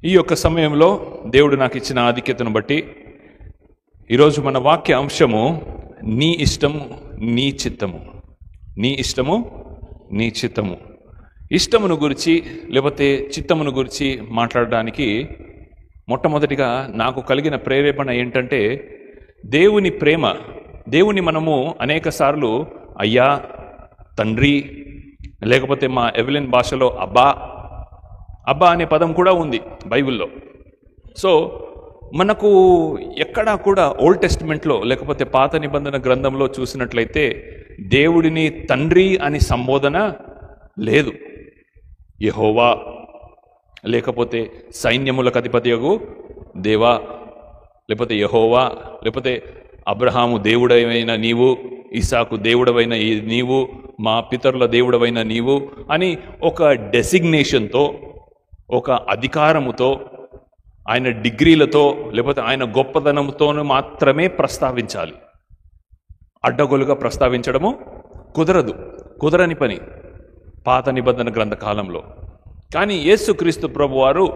ఈ యొక్క సమయంలో దేవుడు నాకు ఇచ్చిన ఆధిక్యతను బట్టి ఈరోజు మన వాక్య అంశము నీ ఇష్టము నీ చిత్తము. నీ ఇష్టము నీ చిత్తము. ఇష్టమును గురించి లేకపోతే చిత్తమును గురించి మాట్లాడడానికి మొట్టమొదటిగా నాకు కలిగిన ప్రేరేపణ ఏంటంటే, దేవుని ప్రేమ, దేవుని మనము అనేక సార్లు అయ్యా, తండ్రి, లేకపోతే మా ఎవెలిన్ భాషలో అబ్బా, అబ్బా అనే పదం కూడా ఉంది బైబిల్లో. సో మనకు ఎక్కడా కూడా ఓల్డ్ టెస్టిమెంట్లో లేకపోతే పాత నిబంధన గ్రంథంలో చూసినట్లయితే దేవుడిని తండ్రి అని సంబోధన లేదు. యెహోవా, లేకపోతే సైన్యములకు అధిపతియగు దేవా, లేకపోతే యెహోవా, లేకపోతే అబ్రహాము దేవుడవైన నీవు, ఇసాకు దేవుడవైన నీవు, మా పితరుల దేవుడవైన నీవు అని ఒక డెసిగ్నేషన్తో, ఒక అధికారముతో, ఆయన డిగ్రీలతో, లేకపోతే ఆయన గొప్పతనంతో మాత్రమే ప్రస్తావించాలి. అడ్డగోలుగా ప్రస్తావించడము కుదరని పని పాత నిబంధన గ్రంథకాలంలో. కానీ యేసుక్రీస్తు ప్రభువారు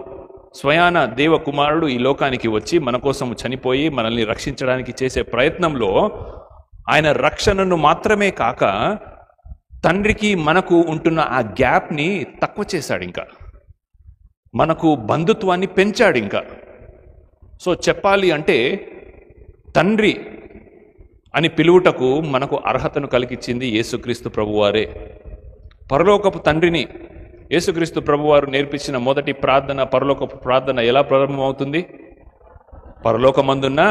స్వయాన దేవకుమారుడు ఈ లోకానికి వచ్చి మన కోసం చనిపోయి మనల్ని రక్షించడానికి చేసే ప్రయత్నంలో ఆయన రక్షణను మాత్రమే కాక తండ్రికి మనకు ఉంటున్న ఆ గ్యాప్ని తక్కువ చేశాడు, ఇంకా మనకు బంధుత్వాన్ని పెంచాడు ఇంకా. సో చెప్పాలి అంటే తండ్రి అని పిలువుటకు మనకు అర్హతను కలిగించింది యేసుక్రీస్తు ప్రభువారే. పరలోకపు తండ్రిని యేసుక్రీస్తు ప్రభువారు నేర్పించిన మొదటి ప్రార్థన, పరలోకపు ప్రార్థన ఎలా ప్రారంభమవుతుంది? పరలోకమందున్న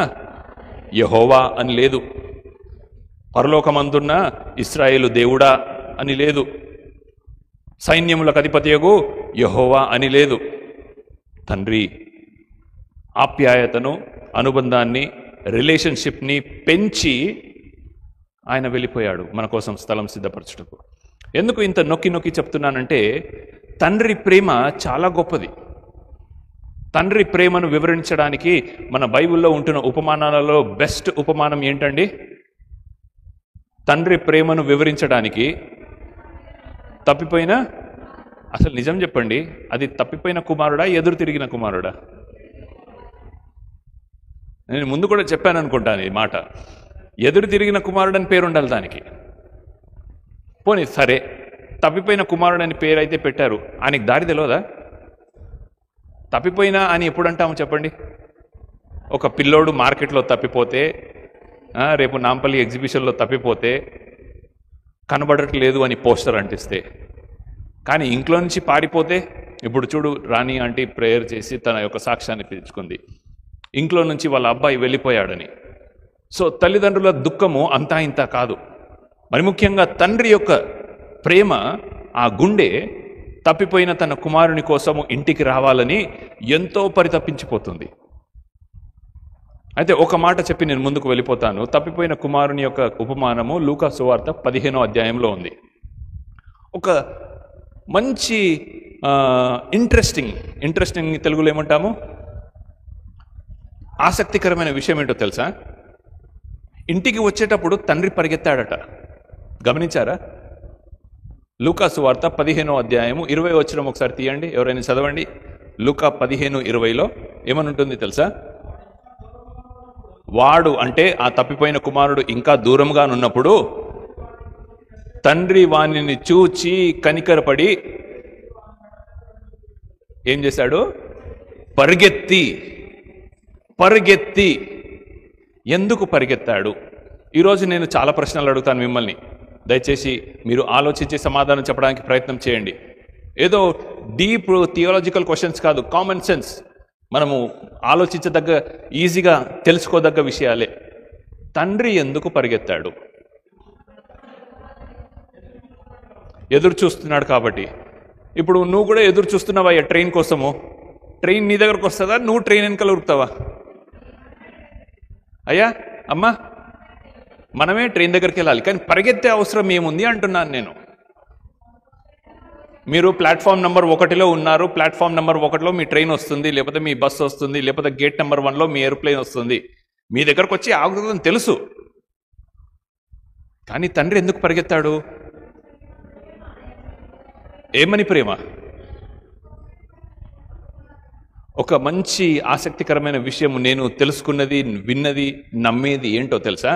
యెహోవా అని లేదు, పరలోకమందున్న ఇశ్రాయేలు దేవుడా అని లేదు, సైన్యములకు అధిపతియగు యెహోవా అని లేదు. తండ్రి ఆప్యాయతను, అనుబంధాన్ని, రిలేషన్షిప్ని పెంచి ఆయన వెళ్ళిపోయాడు మన కోసం స్థలం సిద్ధపరచుటకు. ఎందుకు ఇంత నొక్కి చెప్తున్నానంటే, తండ్రి ప్రేమ చాలా గొప్పది. తండ్రి ప్రేమను వివరించడానికి మన బైబిల్లో ఉంటున్న ఉపమానాలలో బెస్ట్ ఉపమానం ఏంటండి? తండ్రి ప్రేమను వివరించడానికి తప్పిపోయిన, అసలు నిజం చెప్పండి, అది తప్పిపోయిన కుమారుడా, ఎదురు తిరిగిన కుమారుడా? నేను ముందు కూడా చెప్పాను అనుకుంటాను ఈ మాట. ఎదురు తిరిగిన కుమారుడని పేరు ఉండాలి దానికి. పోనీ సరే, తప్పిపోయిన కుమారుడని పేరు అయితే పెట్టారు, ఆయనకి దారి తెలియదా? తప్పిపోయినా అని ఎప్పుడు అంటాము చెప్పండి? ఒక పిల్లోడు మార్కెట్లో తప్పిపోతే, రేపు నాంపల్లి ఎగ్జిబిషన్లో తప్పిపోతే కనబడట్లేదు అని పోస్టర్ అంటిస్తే, కానీ ఇంట్లో నుంచి పారిపోతే, ఇప్పుడు చూడు రాణి ఆంటీ ప్రేయర్ చేసి తన యొక్క సాక్ష్యాన్ని పెంచుకుంది, ఇంట్లో నుంచి వాళ్ళ అబ్బాయి వెళ్ళిపోయాడని. సో తల్లిదండ్రుల దుఃఖము అంతా ఇంత కాదు. మరి ముఖ్యంగా తండ్రి యొక్క ప్రేమ, ఆ గుండె తప్పిపోయిన తన కుమారుని కోసము ఇంటికి రావాలని ఎంతో పరితపించిపోతుంది. అయితే ఒక మాట చెప్పి నేను ముందుకు వెళ్ళిపోతాను. తప్పిపోయిన కుమారుని యొక్క ఉపమానము లూకా సువార్త 15వ అధ్యాయంలో ఉంది. ఒక మంచి ఇంట్రెస్టింగ్ తెలుగులో ఏమంటాము, ఆసక్తికరమైన విషయం ఏంటో తెలుసా? ఇంటికి వచ్చేటప్పుడు తండ్రి పరిగెత్తాడట. గమనించారా? లూకా సువార్త 15వ అధ్యాయము 20వ వచనం ఒకసారి తీయండి, ఎవరైనా చదవండి. లూకా 15:20లో ఏమనుంటుంది తెలుసా? వాడు అంటే ఆ తప్పిపోయిన కుమారుడు ఇంకా దూరంగా ఉన్నప్పుడు తండ్రి వాణిని చూచి కనికరపడి ఏం చేశాడు? పరిగెత్తి. ఎందుకు పరిగెత్తాడు? ఈరోజు నేను చాలా ప్రశ్నలు అడుగుతాను మిమ్మల్ని. దయచేసి మీరు ఆలోచించి సమాధానం చెప్పడానికి ప్రయత్నం చేయండి. ఏదో డీప్ థియాలజికల్ క్వశ్చన్స్ కాదు, కామన్ సెన్స్, మనము ఆలోచించదగ్గ, ఈజీగా తెలుసుకోదగ్గ విషయాలే. తండ్రి ఎందుకు పరిగెత్తాడు? ఎదురు చూస్తున్నాడు కాబట్టి. ఇప్పుడు నువ్వు కూడా ఎదురు చూస్తున్నావా ట్రైన్ కోసము? ట్రైన్ నీ దగ్గరకు వస్తుందా, నువ్వు ట్రైన్ వెనకాల ఉరుకుతావా? అయ్యా, అమ్మా, మనమే ట్రైన్ దగ్గరికి వెళ్ళాలి, కానీ పరిగెత్తే అవసరం ఏముంది అంటున్నాను నేను. మీరు ప్లాట్ఫామ్ నెంబర్ 1లో ఉన్నారు, ప్లాట్ఫామ్ నెంబర్ 1లో మీ ట్రైన్ వస్తుంది, లేకపోతే మీ బస్సు వస్తుంది, లేకపోతే గేట్ నెంబర్ 1లో మీ ఏరోప్లేన్ వస్తుంది. మీ దగ్గరకు వచ్చి ఆగుతుందని తెలుసు, కానీ తండ్రి ఎందుకు పరిగెత్తాడు? ఏమని ప్రేమ? ఒక మంచి ఆసక్తికరమైన విషయం నేను తెలుసుకున్నది, విన్నది, నమ్మేది ఏంటో తెలుసా?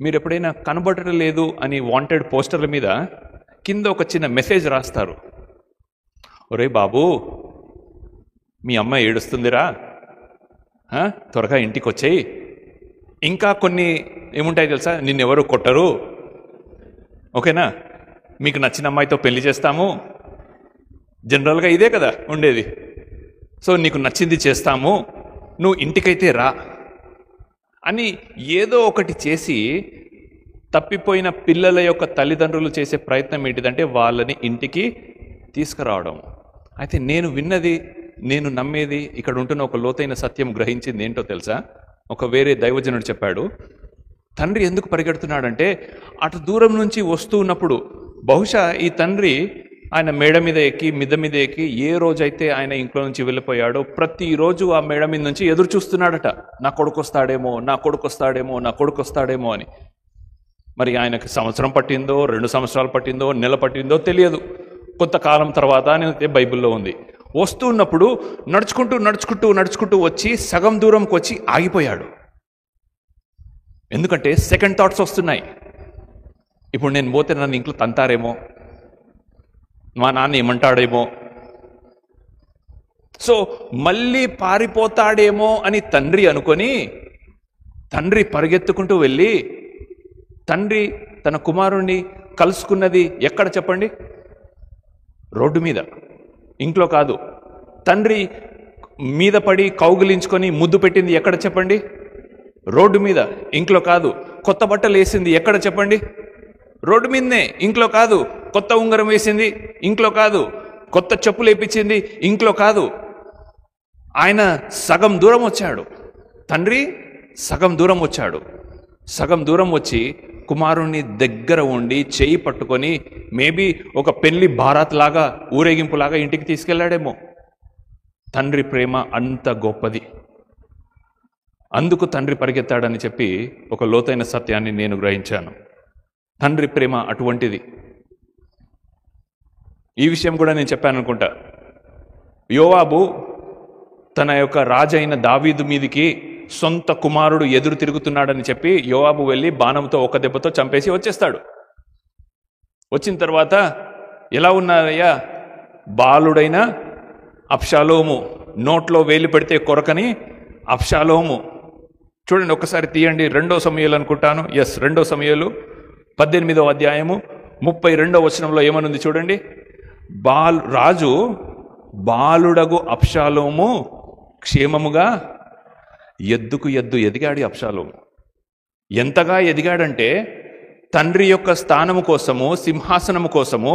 మీరు ఎప్పుడైనా కనబడటం లేదు అని వాంటెడ్ పోస్టర్ల మీద కింద ఒక చిన్న మెసేజ్ రాస్తారు. ఒరే బాబు, మీ అమ్మ ఏడుస్తుందిరా, త్వరగా ఇంటికి వచ్చేయి. ఇంకా కొన్ని ఏముంటాయి తెలుసా? నిన్నెవరు కొట్టరు, ఓకేనా, మీకు నచ్చిన అమ్మాయితో పెళ్లి చేస్తాము. జనరల్గా ఇదే కదా ఉండేది. సో నీకు నచ్చింది చేస్తాము, నువ్వు ఇంటికైతే రా అని ఏదో ఒకటి చేసి తప్పిపోయిన పిల్లల యొక్క తల్లిదండ్రులు చేసే ప్రయత్నం ఏంటిదంటే వాళ్ళని ఇంటికి తీసుకురావడం. అయితే నేను విన్నది, నేను నమ్మేది, ఇక్కడ ఉంటున్న ఒక లోతైన సత్యం గ్రహించింది ఏంటో తెలుసా? ఒక వేరే దైవజనుడు చెప్పాడు, తండ్రి ఎందుకు పరిగెడుతున్నాడంటే అటు దూరం నుంచి వస్తూ ఉన్నప్పుడు బహుశా ఈ తండ్రి ఆయన మేడ మీద ఎక్కి, మిద్ద మీద ఎక్కి, ఏ రోజైతే ఆయన ఇంట్లో నుంచి వెళ్ళిపోయాడో ప్రతిరోజు ఆ మేడ మీద నుంచి ఎదురు చూస్తున్నాడట, నా కొడుకు వస్తాడేమో, నా కొడుకు వస్తాడేమో, నా కొడుకు వస్తాడేమో అని. మరి ఆయనకి సంవత్సరం పట్టిందో, 2 సంవత్సరాలు పట్టిందో, నెల పట్టిందో తెలియదు. కొంతకాలం తర్వాత అనేది బైబిల్లో ఉంది. వస్తూ ఉన్నప్పుడు నడుచుకుంటూ నడుచుకుంటూ నడుచుకుంటూ వచ్చి సగం దూరంకి వచ్చి ఆగిపోయాడు. ఎందుకంటే సెకండ్ థాట్స్ వస్తున్నాయి. ఇప్పుడు నేను పోతే నన్ను ఇంట్లో తంతారేమో, మా నాన్న ఏమంటాడేమో, సో మళ్ళీ పారిపోతాడేమో అని తండ్రి అనుకొని తండ్రి పరిగెత్తుకుంటూ వెళ్ళి తండ్రి తన కుమారుణ్ణి కలుసుకున్నది ఎక్కడ చెప్పండి? రోడ్డు మీద, ఇంట్లో కాదు. తండ్రి మీద పడి కౌగిలించుకొని ముద్దు పెట్టింది ఎక్కడ చెప్పండి? రోడ్డు మీద, ఇంట్లో కాదు. కొత్త బట్టలు వేసింది ఎక్కడ చెప్పండి? రోడ్డు మీదనే, ఇంట్లో కాదు. కొత్త ఉంగరం వేసింది ఇంట్లో కాదు. కొత్త చెప్పులు వేయించింది ఇంట్లో కాదు. ఆయన సగం దూరం వచ్చాడు, తండ్రి సగం దూరం వచ్చాడు. సగం దూరం వచ్చి కుమారుణ్ణి దగ్గర ఉండి చేయి పట్టుకొని మేబీ ఒక పెళ్లి భారత్ లాగా, ఊరేగింపులాగా ఇంటికి తీసుకెళ్లాడేమో. తండ్రి ప్రేమ అంత గొప్పది. అందుకు తండ్రి పరిగెత్తాడని చెప్పి ఒక లోతైన సత్యాన్ని నేను గ్రహించాను. తండ్రి ప్రేమ అటువంటిది. ఈ విషయం కూడా నేను చెప్పాను అనుకుంటా. యోవాబు తన యొక్క రాజైన దావీదు మీదికి సొంత కుమారుడు ఎదురు తిరుగుతున్నాడని చెప్పి యోవాబు వెళ్ళి బాణంతో ఒక దెబ్బతో చంపేసి వచ్చేస్తాడు. వచ్చిన తర్వాత ఎలా ఉన్నారయ్యా? బాలుడైన అబ్షాలోము, నోట్లో వేలు పెడితే కొరకని అబ్షాలోము. చూడండి, ఒక్కసారి తీయండి. 2వ సమూయేలు అనుకుంటాను. 2వ సమూయేలు 18వ అధ్యాయము 32వ వచనంలో ఏమనుంది చూడండి. రాజు బాలుడగు అబ్షాలోము క్షేమముగా ఎద్దుకు ఎద్దు ఎదిగాడు. అబ్షాలోము ఎంతగా ఎదిగాడంటే తండ్రి యొక్క స్థానము కోసము, సింహాసనము కోసము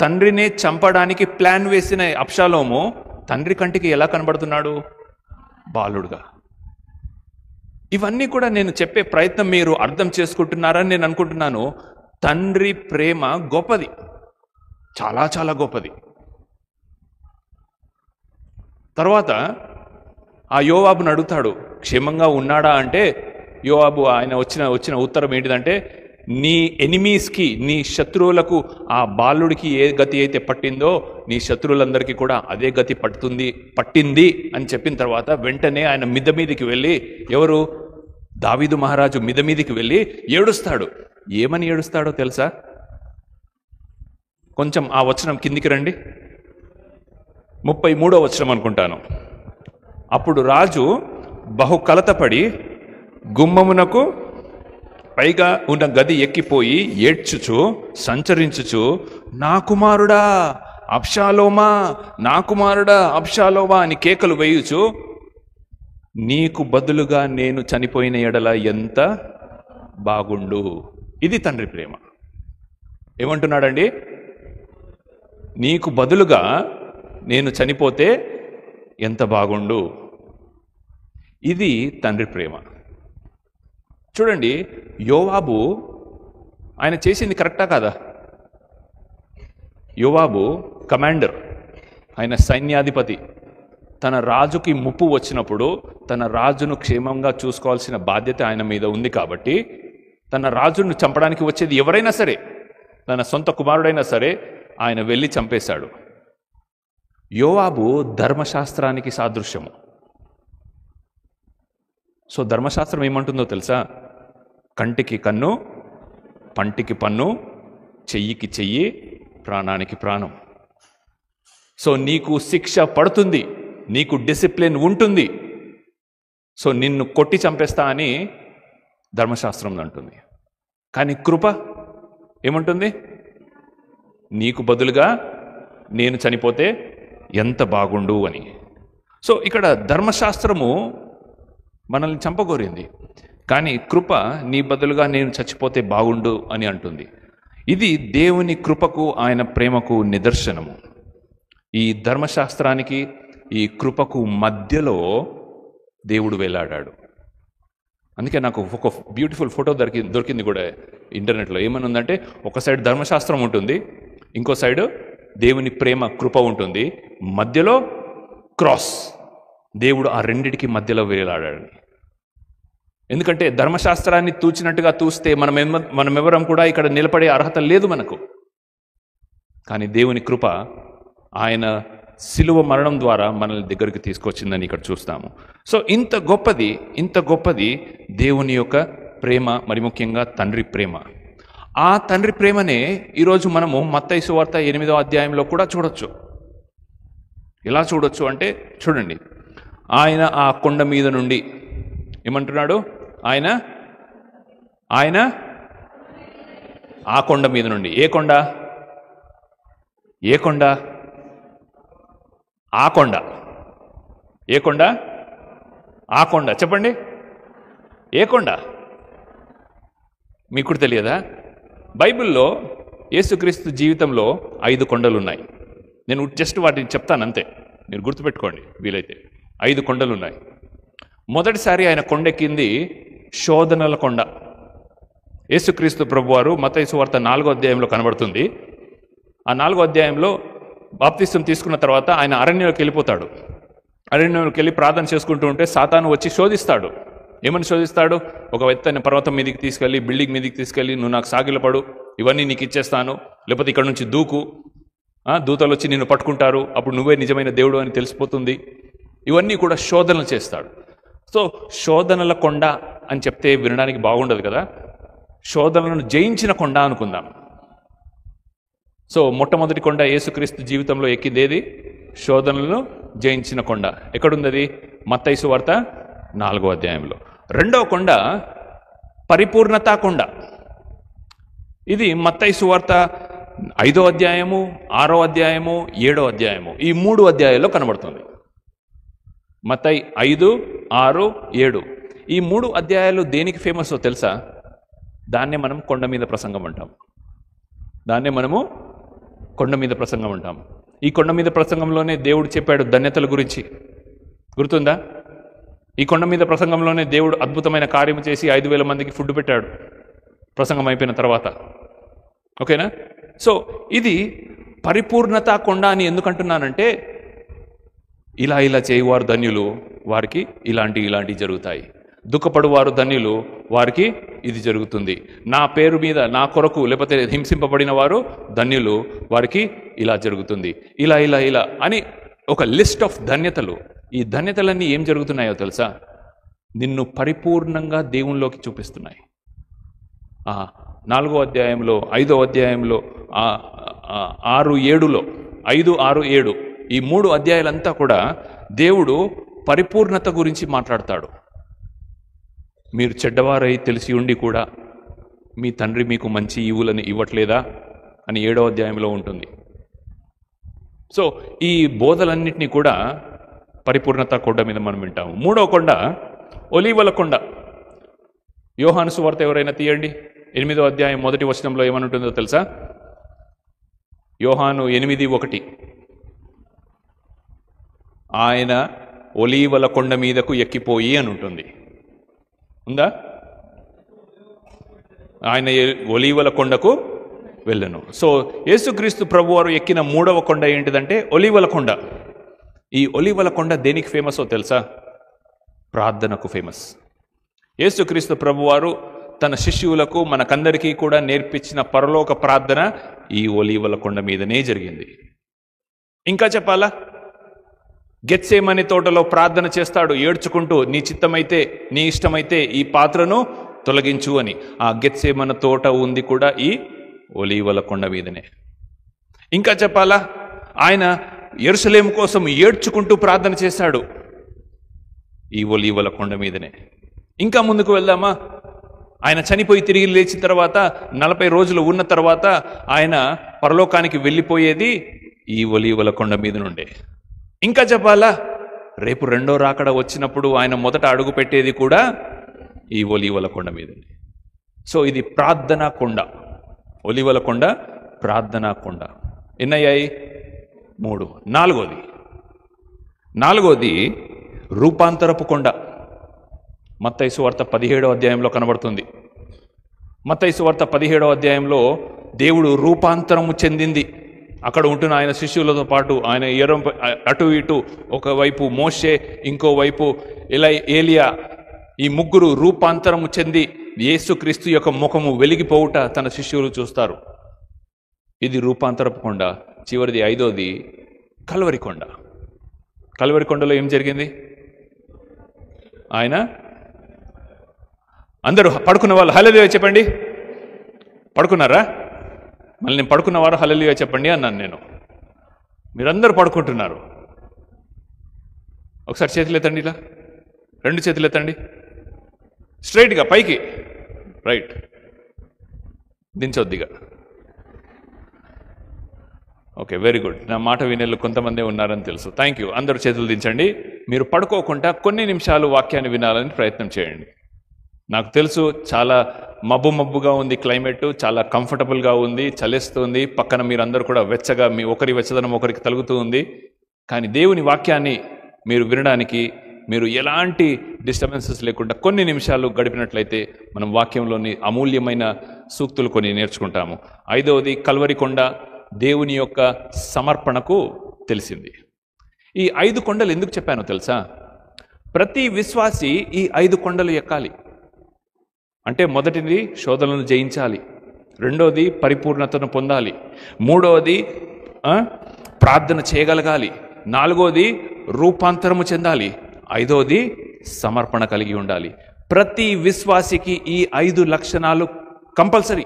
తండ్రినే చంపడానికి ప్లాన్ వేసిన అబ్షాలోము తండ్రి కంటికి ఎలా కనబడుతున్నాడు? బాలుడుగా. ఇవన్నీ కూడా నేను చెప్పే ప్రయత్నం మీరు అర్థం చేసుకుంటున్నారని నేను అనుకుంటున్నాను. తండ్రి ప్రేమ గొప్పది, చాలా చాలా గొప్పది. తర్వాత ఆ యోవాబుని అడుగుతాడు, క్షేమంగా ఉన్నాడా అంటే యోవాబు ఆయన వచ్చిన ఉత్తరం ఏంటిదంటే, నీ ఎనిమీస్కి, నీ శత్రువులకు ఆ బాలుడికి ఏ గతి అయితే పట్టిందో నీ శత్రువులందరికీ కూడా అదే గతి పట్టింది అని చెప్పిన తర్వాత వెంటనే ఆయన మిద్ద మీదికి వెళ్ళి, ఎవరు? దావీదు మహారాజు మిద్ద మీదికి వెళ్ళి ఏడుస్తాడు. ఏమని ఏడుస్తాడో తెలుసా? కొంచెం ఆ వచనం కిందికి రండి. 33వ వచనం అనుకుంటాను. అప్పుడు రాజు బహు కలతపడి గుమ్మమునకు పైగా ఉన్న గది ఎక్కిపోయి ఏడ్చుచు సంచరించుచు, నా కుమారుడా అబ్షాలోమా, నా కుమారుడా అబ్షాలోమా అని కేకలు వేయుచు, నీకు బదులుగా నేను చనిపోయిన ఎడల ఎంత బాగుండు. ఇది తండ్రి ప్రేమ. ఏమంటున్నాడండి? నీకు బదులుగా నేను చనిపోతే ఎంత బాగుండు. ఇది తండ్రి ప్రేమ. చూడండి, యోవాబు ఆయన చేసింది కరెక్టా కాదా? యోవాబు కమాండర్, ఆయన సైన్యాధిపతి. తన రాజుకి ముప్పు వచ్చినప్పుడు తన రాజును క్షేమంగా చూసుకోవాల్సిన బాధ్యత ఆయన మీద ఉంది. కాబట్టి తన రాజును చంపడానికి వచ్చేది ఎవరైనా సరే, తన సొంత కుమారుడైనా సరే, ఆయన వెళ్ళి చంపేశాడు. యోవాబు ధర్మశాస్త్రానికి సాదృశ్యము. సో ధర్మశాస్త్రం ఏమంటుందో తెలుసా? కంటికి కన్ను, పంటికి పన్ను, చెయ్యికి చెయ్యి, ప్రాణానికి ప్రాణం. సో నీకు శిక్ష పడుతుంది, నీకు డిసిప్లిన్ ఉంటుంది. సో నిన్ను కొట్టి చంపేస్తా అని ధర్మశాస్త్రం అంటుంది. కానీ కృప ఏమంటుంది? నీకు బదులుగా నేను చనిపోతే ఎంత బాగుండు అని. సో ఇక్కడ ధర్మశాస్త్రము మనల్ని చంపగోరింది, కానీ కృప నీ బదులుగా నేను చచ్చిపోతే బాగుండు అని అంటుంది. ఇది దేవుని కృపకు, ఆయన ప్రేమకు నిదర్శనము. ఈ ధర్మశాస్త్రానికి, ఈ కృపకు మధ్యలో దేవుడు వేలాడాడు. అందుకే నాకు ఒక బ్యూటిఫుల్ ఫోటో దొరికింది కూడా ఇంటర్నెట్లో. ఏమని ఉందంటే, ఒక సైడ్ ధర్మశాస్త్రం ఉంటుంది, ఇంకో సైడ్ దేవుని ప్రేమ, కృప ఉంటుంది, మధ్యలో క్రాస్. దేవుడు ఆ రెండిటికి మధ్యలో వేలాడాడు. ఎందుకంటే ధర్మశాస్త్రాన్ని తూచినట్టుగా తూస్తే మనమెవరం కూడా ఇక్కడ నిలబడే అర్హత లేదు మనకు. కానీ దేవుని కృప, ఆయన శిలువ మరణం ద్వారా మనల్ని దగ్గరికి తీసుకొచ్చిందని ఇక్కడ చూస్తాము. సో ఇంత గొప్పది దేవుని యొక్క ప్రేమ, మరి ముఖ్యంగా తండ్రి ప్రేమ. ఆ తండ్రి ప్రేమనే ఈరోజు మనము మత్తయి సువార్త 8వ అధ్యాయంలో కూడా చూడొచ్చు. ఎలా చూడొచ్చు అంటే, చూడండి, ఆయన ఆ కొండ మీద నుండి ఏమంటున్నాడు? ఆయన ఆ కొండ మీద నుండి. ఏ కొండ? ఆ కొండ చెప్పండి. ఏ కొండ? మీకు కూడా తెలియదా? బైబిల్లో యేసుక్రీస్తు జీవితంలో 5 కొండలు ఉన్నాయి. నేను జస్ట్ వాటిని చెప్తాను అంతే, మీరు గుర్తుపెట్టుకోండి వీలైతే. 5 కొండలు ఉన్నాయి. మొదటిసారి ఆయన కొండెక్కింది శోధనల కొండ. యేసుక్రీస్తు ప్రభువారు మత్తయి సువార్త 4వ అధ్యాయంలో కనబడుతుంది. ఆ 4వ అధ్యాయంలో బాప్తిస్తం తీసుకున్న తర్వాత ఆయన అరణ్యంలోకి వెళ్ళిపోతాడు. అరణ్యంలోకి వెళ్ళి ప్రార్థన చేసుకుంటూ ఉంటే సాతాను వచ్చి శోధిస్తాడు. ఏమని శోధిస్తాడు? ఒక ఎత్తైన పర్వతం మీదకి తీసుకెళ్ళి, బిల్డింగ్ మీదకి తీసుకెళ్ళి, నువ్వు నాకు సాగిలపడు, ఇవన్నీ నీకు ఇచ్చేస్తాను, లేకపోతే ఇక్కడ నుంచి దూకు, దూతలు వచ్చి నిన్ను పట్టుకుంటారు, అప్పుడు నువ్వే నిజమైన దేవుడు అని తెలిసిపోతుంది. ఇవన్నీ కూడా శోధనలు చేస్తాడు. సో శోధనల కొండ అని చెప్తే వినడానికి బాగుండదు కదా. శోధనలను జయించిన కొండ అనుకుందాం. సో మొట్టమొదటి కొండ యేసుక్రీస్తు జీవితంలో ఎక్కింది ఏది? శోధనలను జయించిన కొండ. ఎక్కడుంది అది? మత్తయి సువార్త 4వ అధ్యాయంలో. రెండవ కొండ పరిపూర్ణతా కొండ. ఇది మత్తయి సువార్త 5వ అధ్యాయము, 6వ అధ్యాయము, 7వ అధ్యాయము, ఈ 3 అధ్యాయాల్లో కనబడుతుంది. మత్తయి 5, 6, 7 ఈ 3 అధ్యాయాలు దేనికి ఫేమస్ తెలుసా? దాన్నే మనం కొండ మీద ప్రసంగం అంటాం. ఈ కొండ మీద ప్రసంగంలోనే దేవుడు చెప్పాడు ధన్యతల గురించి. గుర్తుందా? ఈ కొండ మీద ప్రసంగంలోనే దేవుడు అద్భుతమైన కార్యం చేసి 5,000 మందికి ఫుడ్ పెట్టాడు ప్రసంగం అయిపోయిన తర్వాత. ఓకేనా? సో ఇది పరిపూర్ణతా కొండ అని ఎందుకంటున్నానంటే, ఇలా చేయువారు ధన్యులు, వారికి ఇలాంటి జరుగుతాయి. దుఃఖపడువారు ధన్యులు, వారికి ఇది జరుగుతుంది. నా పేరు మీద, నా కొరకు, లేకపోతే హింసింపబడిన వారు ధన్యులు, వారికి ఇలా జరుగుతుంది. ఇలా అని ఒక లిస్ట్ ఆఫ్ ధన్యతలు. ఈ ధన్యతలన్నీ ఏం జరుగుతున్నాయో తెలుసా? నిన్ను పరిపూర్ణంగా దేవునిలోకి చూపిస్తున్నాయి. 4వ అధ్యాయంలో, 5వ అధ్యాయంలో, 6, 7లో, 5, 6, 7 ఈ 3 అధ్యాయాలంతా కూడా దేవుడు పరిపూర్ణత గురించి మాట్లాడతాడు. మీరు చెడ్డవారై తెలిసి ఉండి కూడా మీ తండ్రి మీకు మంచి ఈవులను ఇవ్వట్లేదా అని 7వ అధ్యాయంలో ఉంటుంది. సో ఈ బోధలన్నింటినీ కూడా పరిపూర్ణత కొండ మీద మనం వింటాము. 3వ కొండ ఒలీవల కొండ. యోహాను సువార్త ఎవరైనా తీయండి, 8వ అధ్యాయం 1వ వచనంలో ఏమనుంటుందో తెలుసా? యోహాను 8:1 ఆయన ఒలీవల కొండ మీదకు ఎక్కిపోయి అని ఉంటుంది. ఉందా? ఆయన ఒలీవల కొండకు వెళ్ళను. సో యేసుక్రీస్తు ప్రభువారు ఎక్కిన 3వ కొండ ఏంటిదంటే ఒలీవల కొండ. ఈ ఒలీవల కొండ దేనికి ఫేమసో తెలుసా? ప్రార్థనకు ఫేమస్. యేసుక్రీస్తు ప్రభువారు తన శిష్యులకు, మనకందరికీ కూడా నేర్పించిన పరలోక ప్రార్థన ఈ ఒలీవల కొండ మీదనే జరిగింది. ఇంకా చెప్పాలా? గెత్సేమనే తోటలో ప్రార్థన చేస్తాడు ఏడ్చుకుంటూ, నీ చిత్తమైతే, నీ ఇష్టమైతే ఈ పాత్రను తొలగించు అని. ఆ గెత్సేమన తోట ఉంది కూడా ఈ ఒలీవల కొండ మీదనే. ఇంకా చెప్పాలా, ఆయన యెరూషలేము కోసం ఏడ్చుకుంటూ ప్రార్థన చేశాడు ఈ ఒలీవల కొండ మీదనే. ఇంకా ముందుకు వెళ్దామా, ఆయన చనిపోయి తిరిగి లేచిన తర్వాత 40 రోజులు ఉన్న తర్వాత ఆయన పరలోకానికి వెళ్ళిపోయేది ఈ ఒలీవల కొండ మీద నుండే. ఇంకా చెప్పాలా, రేపు రెండో రాకడ వచ్చినప్పుడు ఆయన మొదట అడుగు పెట్టేది కూడా ఈ ఒలీవల కొండ మీదనే. సో ఇది ప్రార్థనా కొండ, ఒలీవల కొండ, ప్రార్థనా కొండ. ఎన్నయ్యాయి? 3. నాలుగోది రూపాంతరపు కొండ. మత్తయి సువార్త 17వ అధ్యాయంలో కనబడుతుంది. మత్తయి సువార్త 17వ అధ్యాయంలో దేవుడు రూపాంతరము చెందింది. అక్కడ ఉంటున్న ఆయన శిష్యులతో పాటు ఆయన అటు ఇటు, ఒకవైపు మోషే, ఇంకోవైపు ఏలియా, ఈ ముగ్గురు రూపాంతరము చెంది యేసుక్రీస్తు యొక్క ముఖము వెలిగిపోవుట తన శిష్యులు చూస్తారు. ఇది రూపాంతరపు కొండ. చివరిది 5వది కల్వరి కొండ. కల్వరి కొండలో ఏం జరిగింది? ఆయన అందరూ పడుకున్న వాళ్ళు హల్లెలూయా చెప్పండి. పడుకున్నారా? మళ్ళీ నేను పడుకున్నవారు హల్లెలూయా చెప్పండి అన్నాను నేను. మీరందరూ పడుకుంటున్నారు. ఒకసారి చేతులు ఎత్తండి, ఇలా 2 చేతులు ఎత్తండి, స్ట్రైట్గా పైకి, రైట్, దించొద్దిగా. Okay, very good. నా మాట వినేళ్ళు కొంతమంది ఉన్నారని తెలుసు. Thank you. అందరూ చేతులు దించండి. మీరు పడుకోకుండా కొన్ని నిమిషాలు వాక్యాన్ని వినాలని ప్రయత్నం చేయండి. నాకు తెలుసు చాలా మబ్బుగా ఉంది క్లైమేట్, చాలా కంఫర్టబుల్గా ఉంది, చలిస్తుంది, పక్కన మీరందరూ కూడా వెచ్చగా, మీ ఒకరి వెచ్చదనం ఒకరికి తలుగుతూ ఉంది. కానీ దేవుని వాక్యాన్ని మీరు వినడానికి మీరు ఎలాంటి డిస్టర్బెన్సెస్ లేకుండా కొన్ని నిమిషాలు గడిపినట్లయితే మనం వాక్యంలోని అమూల్యమైన సూక్తులు కొన్ని నేర్చుకుంటాము. 5వది కల్వరి కొండ, దేవుని యొక్క సమర్పణకు తెలిసింది. ఈ 5 కొండలు ఎందుకు చెప్పానో తెలుసా? ప్రతి విశ్వాసి ఈ 5 కొండలు ఎక్కాలి. అంటే మొదటిది శోధనలను జయించాలి, రెండోది పరిపూర్ణతను పొందాలి, మూడవది ప్రార్థన చేయగలగాలి, నాలుగోది రూపాంతరము చెందాలి, 5వది సమర్పణ కలిగి ఉండాలి. ప్రతి విశ్వాసికి ఈ 5 లక్షణాలు compulsory.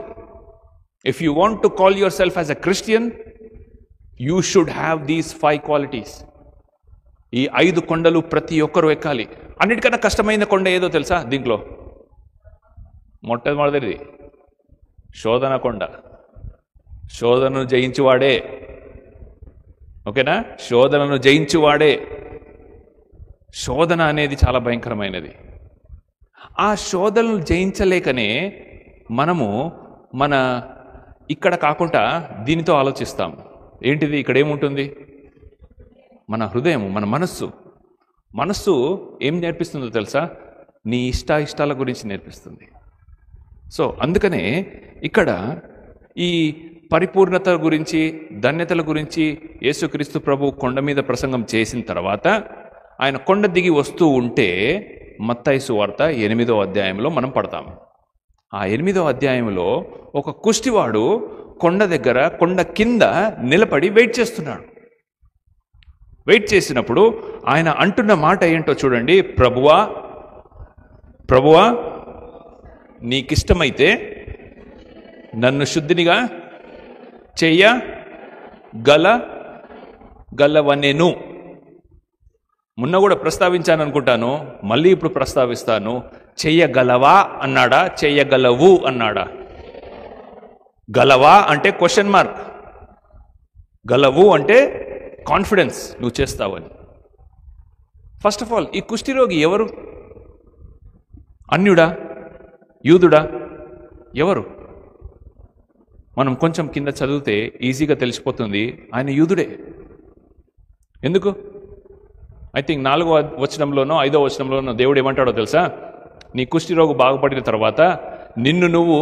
If you want to call your self as a Christian, you should have these 5 qualities. ఈ 5 కొండలు ప్రతి ఒక్కరూ ఎక్కాలి. అన్నిటికన్నా కష్టమైన కొండ ఏదో తెలుసా? దీంట్లో మొట్టమొదటిది శోధన కొండ. శోధనను జయించువాడే, ఓకేనా? శోధనను జయించువాడే. శోధన అనేది చాలా భయంకరమైనది. ఆ శోధనను జయించలేకనే మనము ఇక్కడ కాకుండా దీనితో ఆలోచిస్తాం. ఏంటిది? ఇక్కడ ఏముంటుంది? మన హృదయం, మన మనస్సు ఏం నేర్పిస్తుందో తెలుసా? నీ ఇష్టాల గురించి నేర్పిస్తుంది. సో అందుకనే ఇక్కడ ఈ పరిపూర్ణత గురించి, ధన్యతల గురించి యేసుక్రీస్తు ప్రభు కొండ మీద ప్రసంగం చేసిన తర్వాత ఆయన కొండ దిగి వస్తూ ఉంటే మత్తయి సువార్త 8వ అధ్యాయంలో మనం పడతాము. ఆ 8వ అధ్యాయంలో ఒక కుష్టివాడు కొండ దగ్గర, కొండ కింద నిలబడి వెయిట్ చేస్తున్నాడు. వెయిట్ చేసినప్పుడు ఆయన అంటున్న మాట ఏంటో చూడండి. ప్రభువా నీకిష్టమైతే నన్ను శుద్ధినిగా చెయ్యగలవనెను. మొన్న కూడా ప్రస్తావించాను అనుకుంటాను, మళ్ళీ ఇప్పుడు ప్రస్తావిస్తాను. చెయ్యగలవా అన్నాడా? చెయ్యగలవు అన్నాడా? గలవా అంటే క్వశ్చన్ మార్క్, గలవు అంటే కాన్ఫిడెన్స్, నువ్వు చేస్తావని. ఫస్ట్ ఆఫ్ ఆల్ ఈ కుష్ఠిరోగి ఎవరు? అన్యుడా? యూదుడా? ఎవరు? మనం కొంచెం కింద చదివితే ఈజీగా తెలిసిపోతుంది. ఆయన యూదుడే. ఎందుకు? ఐ థింక్ 4వ వచనంలోనో 5వ వచనంలోనో దేవుడు ఏమంటాడో తెలుసా? నీ కుష్ఠిరోగు బాగుపడిన తర్వాత నిన్ను నువ్వు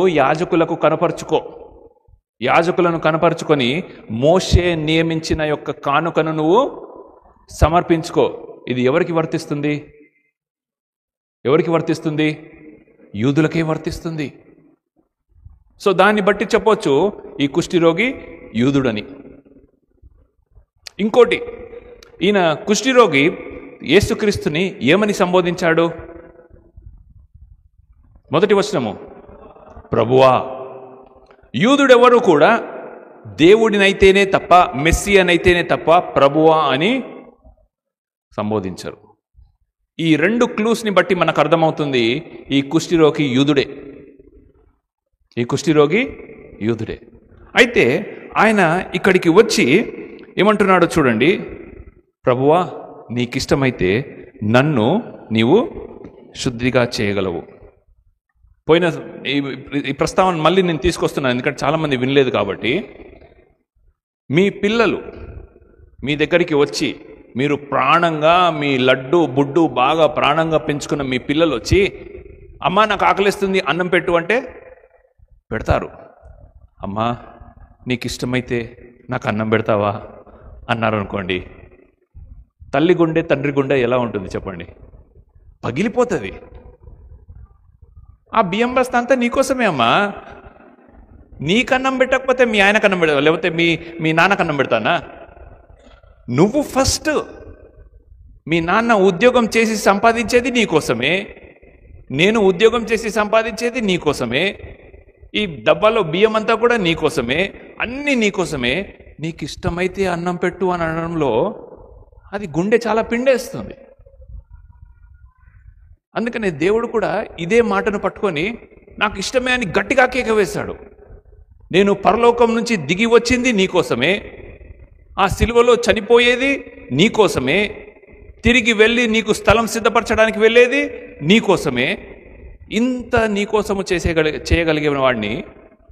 యాజకులను కనపరుచుకొని మోషే నియమించిన యొక్క కానుకను నువ్వు సమర్పించుకో. ఇది ఎవరికి వర్తిస్తుంది? యూదులకే వర్తిస్తుంది. సో దాన్ని బట్టి చెప్పొచ్చు ఈ కుష్ఠిరోగి యూదుడని. ఇంకోటి, ఈయన కుష్ఠిరోగి యేసుక్రీస్తుని ఏమని సంబోధించాడు? మొదటి వచనము, ప్రభువా. యూదుడెవరు కూడా దేవుడినైతేనే తప్ప, మెస్సియనైతేనే తప్ప ప్రభువా అని సంబోధించరు. ఈ రెండు క్లూస్ని బట్టి మనకు అర్థమవుతుంది ఈ కుష్ఠిరోగి యూదుడే. ఈ కుష్ఠిరోగి యూదుడే. అయితే ఆయన ఇక్కడికి వచ్చి ఏమంటున్నాడో చూడండి, ప్రభువా నీకిష్టమైతే నన్ను నీవు శుద్ధిగా చేయగలవు. పోయిన ఈ ప్రస్తావన మళ్ళీ నేను తీసుకొస్తున్నాను, ఎందుకంటే చాలామంది వినలేదు కాబట్టి. మీ పిల్లలు మీ దగ్గరికి వచ్చి, మీరు ప్రాణంగా మీ లడ్డు బుడ్డు బాగా ప్రాణంగా పెంచుకున్న మీ పిల్లలు వచ్చి, అమ్మా నాకు ఆకలిస్తుంది అన్నం పెట్టు అంటే పెడతారు. అమ్మా నీకు ఇష్టమైతే నాకు అన్నం పెడతావా అన్నారు అనుకోండి, తల్లి గుండె తండ్రి గుండె ఎలా ఉంటుంది చెప్పండి? పగిలిపోతుంది. ఆ బియ్యం బస్తా అంతా నీకోసమే అమ్మా. నీకన్నం పెట్టకపోతే మీ ఆయన కన్నం పెడతావా? లేకపోతే మీ నాన్న కన్నం పెడతానా? నువ్వు ఫస్ట్. మీ నాన్న ఉద్యోగం చేసి సంపాదించేది నీకోసమే, నేను ఉద్యోగం చేసి సంపాదించేది నీకోసమే, ఈ డబ్బాలో బియ్యం అంతా కూడా నీకోసమే, అన్నీ నీకోసమే. నీకు ఇష్టమైతే అన్నం పెట్టు అని అనడంలో అది గుండె చాలా పిండేస్తుంది. అందుకని దేవుడు కూడా ఇదే మాటను పట్టుకొని నాకు ఇష్టమే అని గట్టిగా కేక వేశాడు. నేను పరలోకం నుంచి దిగి వచ్చింది నీకోసమే, ఆ సిలువలో చనిపోయేది నీకోసమే, తిరిగి వెళ్ళి నీకు స్థలం సిద్ధపరచడానికి వెళ్ళేది నీకోసమే. ఇంత నీకోసము చేయగలిగిన వాడిని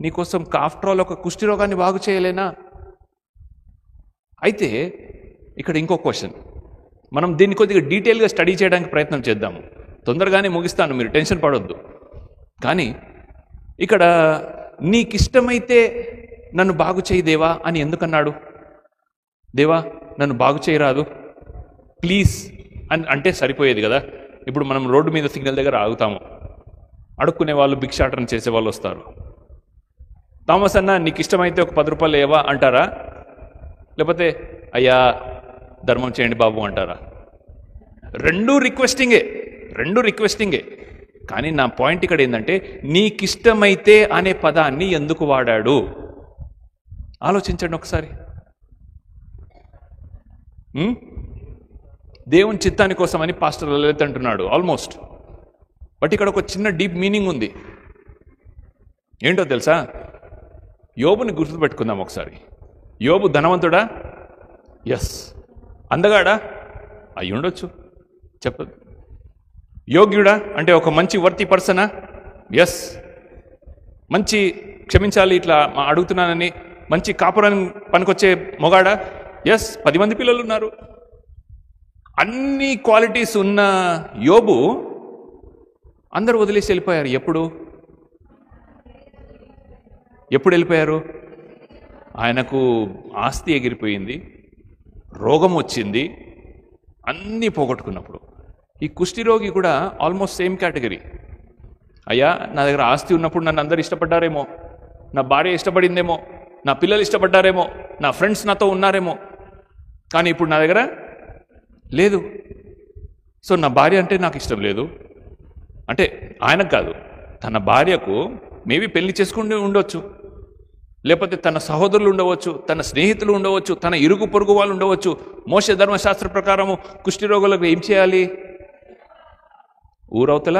నీకోసం ఆఫ్టర్ ఆల్ ఒక కుష్ఠిరోగాన్ని బాగు చేయలేనా? అయితే ఇక్కడ ఇంకో క్వశ్చన్, మనం దీన్ని కొద్దిగా డీటెయిల్గా స్టడీ చేయడానికి ప్రయత్నం చేద్దాము. తొందరగానే ముగిస్తాను, మీరు టెన్షన్ పడొద్దు. కానీ ఇక్కడ నీకిష్టమైతే నన్ను బాగు చేయి దేవా అని ఎందుకన్నాడు? దేవా నన్ను బాగు చేయరాదు ప్లీజ్ అంటే సరిపోయేది కదా. ఇప్పుడు మనం రోడ్డు మీద సిగ్నల్ దగ్గర ఆగుతాము, అడుక్కునే వాళ్ళు భిక్షాటన చేసే వాళ్ళు వస్తారు. థామస్ అన్న నీకు ఇష్టమైతే ఒక 10 రూపాయలు ఏవా అంటారా? లేకపోతే అయ్యా ధర్మం చేయండి బాబు అంటారా? రెండూ రిక్వెస్టింగే. కానీ నా పాయింట్ ఇక్కడ ఏంటంటే, నీకిష్టమైతే అనే పదాన్ని ఎందుకు వాడాడు ఆలోచించండి ఒకసారి. దేవుని చిత్తాని కోసం అని పాస్టర్ లలిత్ అంటున్నాడు ఆల్మోస్ట్. బట్ ఇక్కడ ఒక చిన్న డీప్ మీనింగ్ ఉంది. ఏంటో తెలుసా? యోబుని గుర్తుపెట్టుకుందాం ఒకసారి. యోబు ధనవంతుడా? ఎస్. అందగాడా? అయి ఉండొచ్చు, చెప్పదు. యోగ్యుడా అంటే ఒక మంచి వర్తి పర్సనా? ఎస్. మంచి, క్షమించాలి ఇట్లా అడుగుతున్నానని, మంచి కాపురాన్ని పనికొచ్చే మొగాడా? ఎస్. 10 మంది పిల్లలు ఉన్నారు. అన్ని క్వాలిటీస్ ఉన్న యోబు అందరూ వదిలేసి వెళ్ళిపోయారు. ఎప్పుడు వెళ్ళిపోయారు? ఆయనకు ఆస్తి ఎగిరిపోయింది, రోగం వచ్చింది, అన్నీ పోగొట్టుకున్నప్పుడు. ఈ కుష్ఠిరోగి కూడా ఆల్మోస్ట్ సేమ్ కేటగిరీ. అయ్యా నా దగ్గర ఆస్తి ఉన్నప్పుడు నన్ను అందరు ఇష్టపడ్డారేమో, నా భార్య ఇష్టపడిందేమో, నా పిల్లలు ఇష్టపడ్డారేమో, నా ఫ్రెండ్స్ నాతో ఉన్నారేమో, కానీ ఇప్పుడు నా దగ్గర లేదు. సో నా భార్య అంటే నాకు ఇష్టం లేదు. అంటే ఆయనకు కాదు, తన భార్యకు మేబీ పెళ్లి చేసుకుని ఉండవచ్చు, లేకపోతే తన సహోదరులు ఉండవచ్చు, తన స్నేహితులు ఉండవచ్చు, తన ఇరుగు పొరుగు వాళ్ళు ఉండవచ్చు. మోషే ధర్మశాస్త్ర ప్రకారము కుష్ఠిరోగులకు ఏం చేయాలి? ఊరవతల,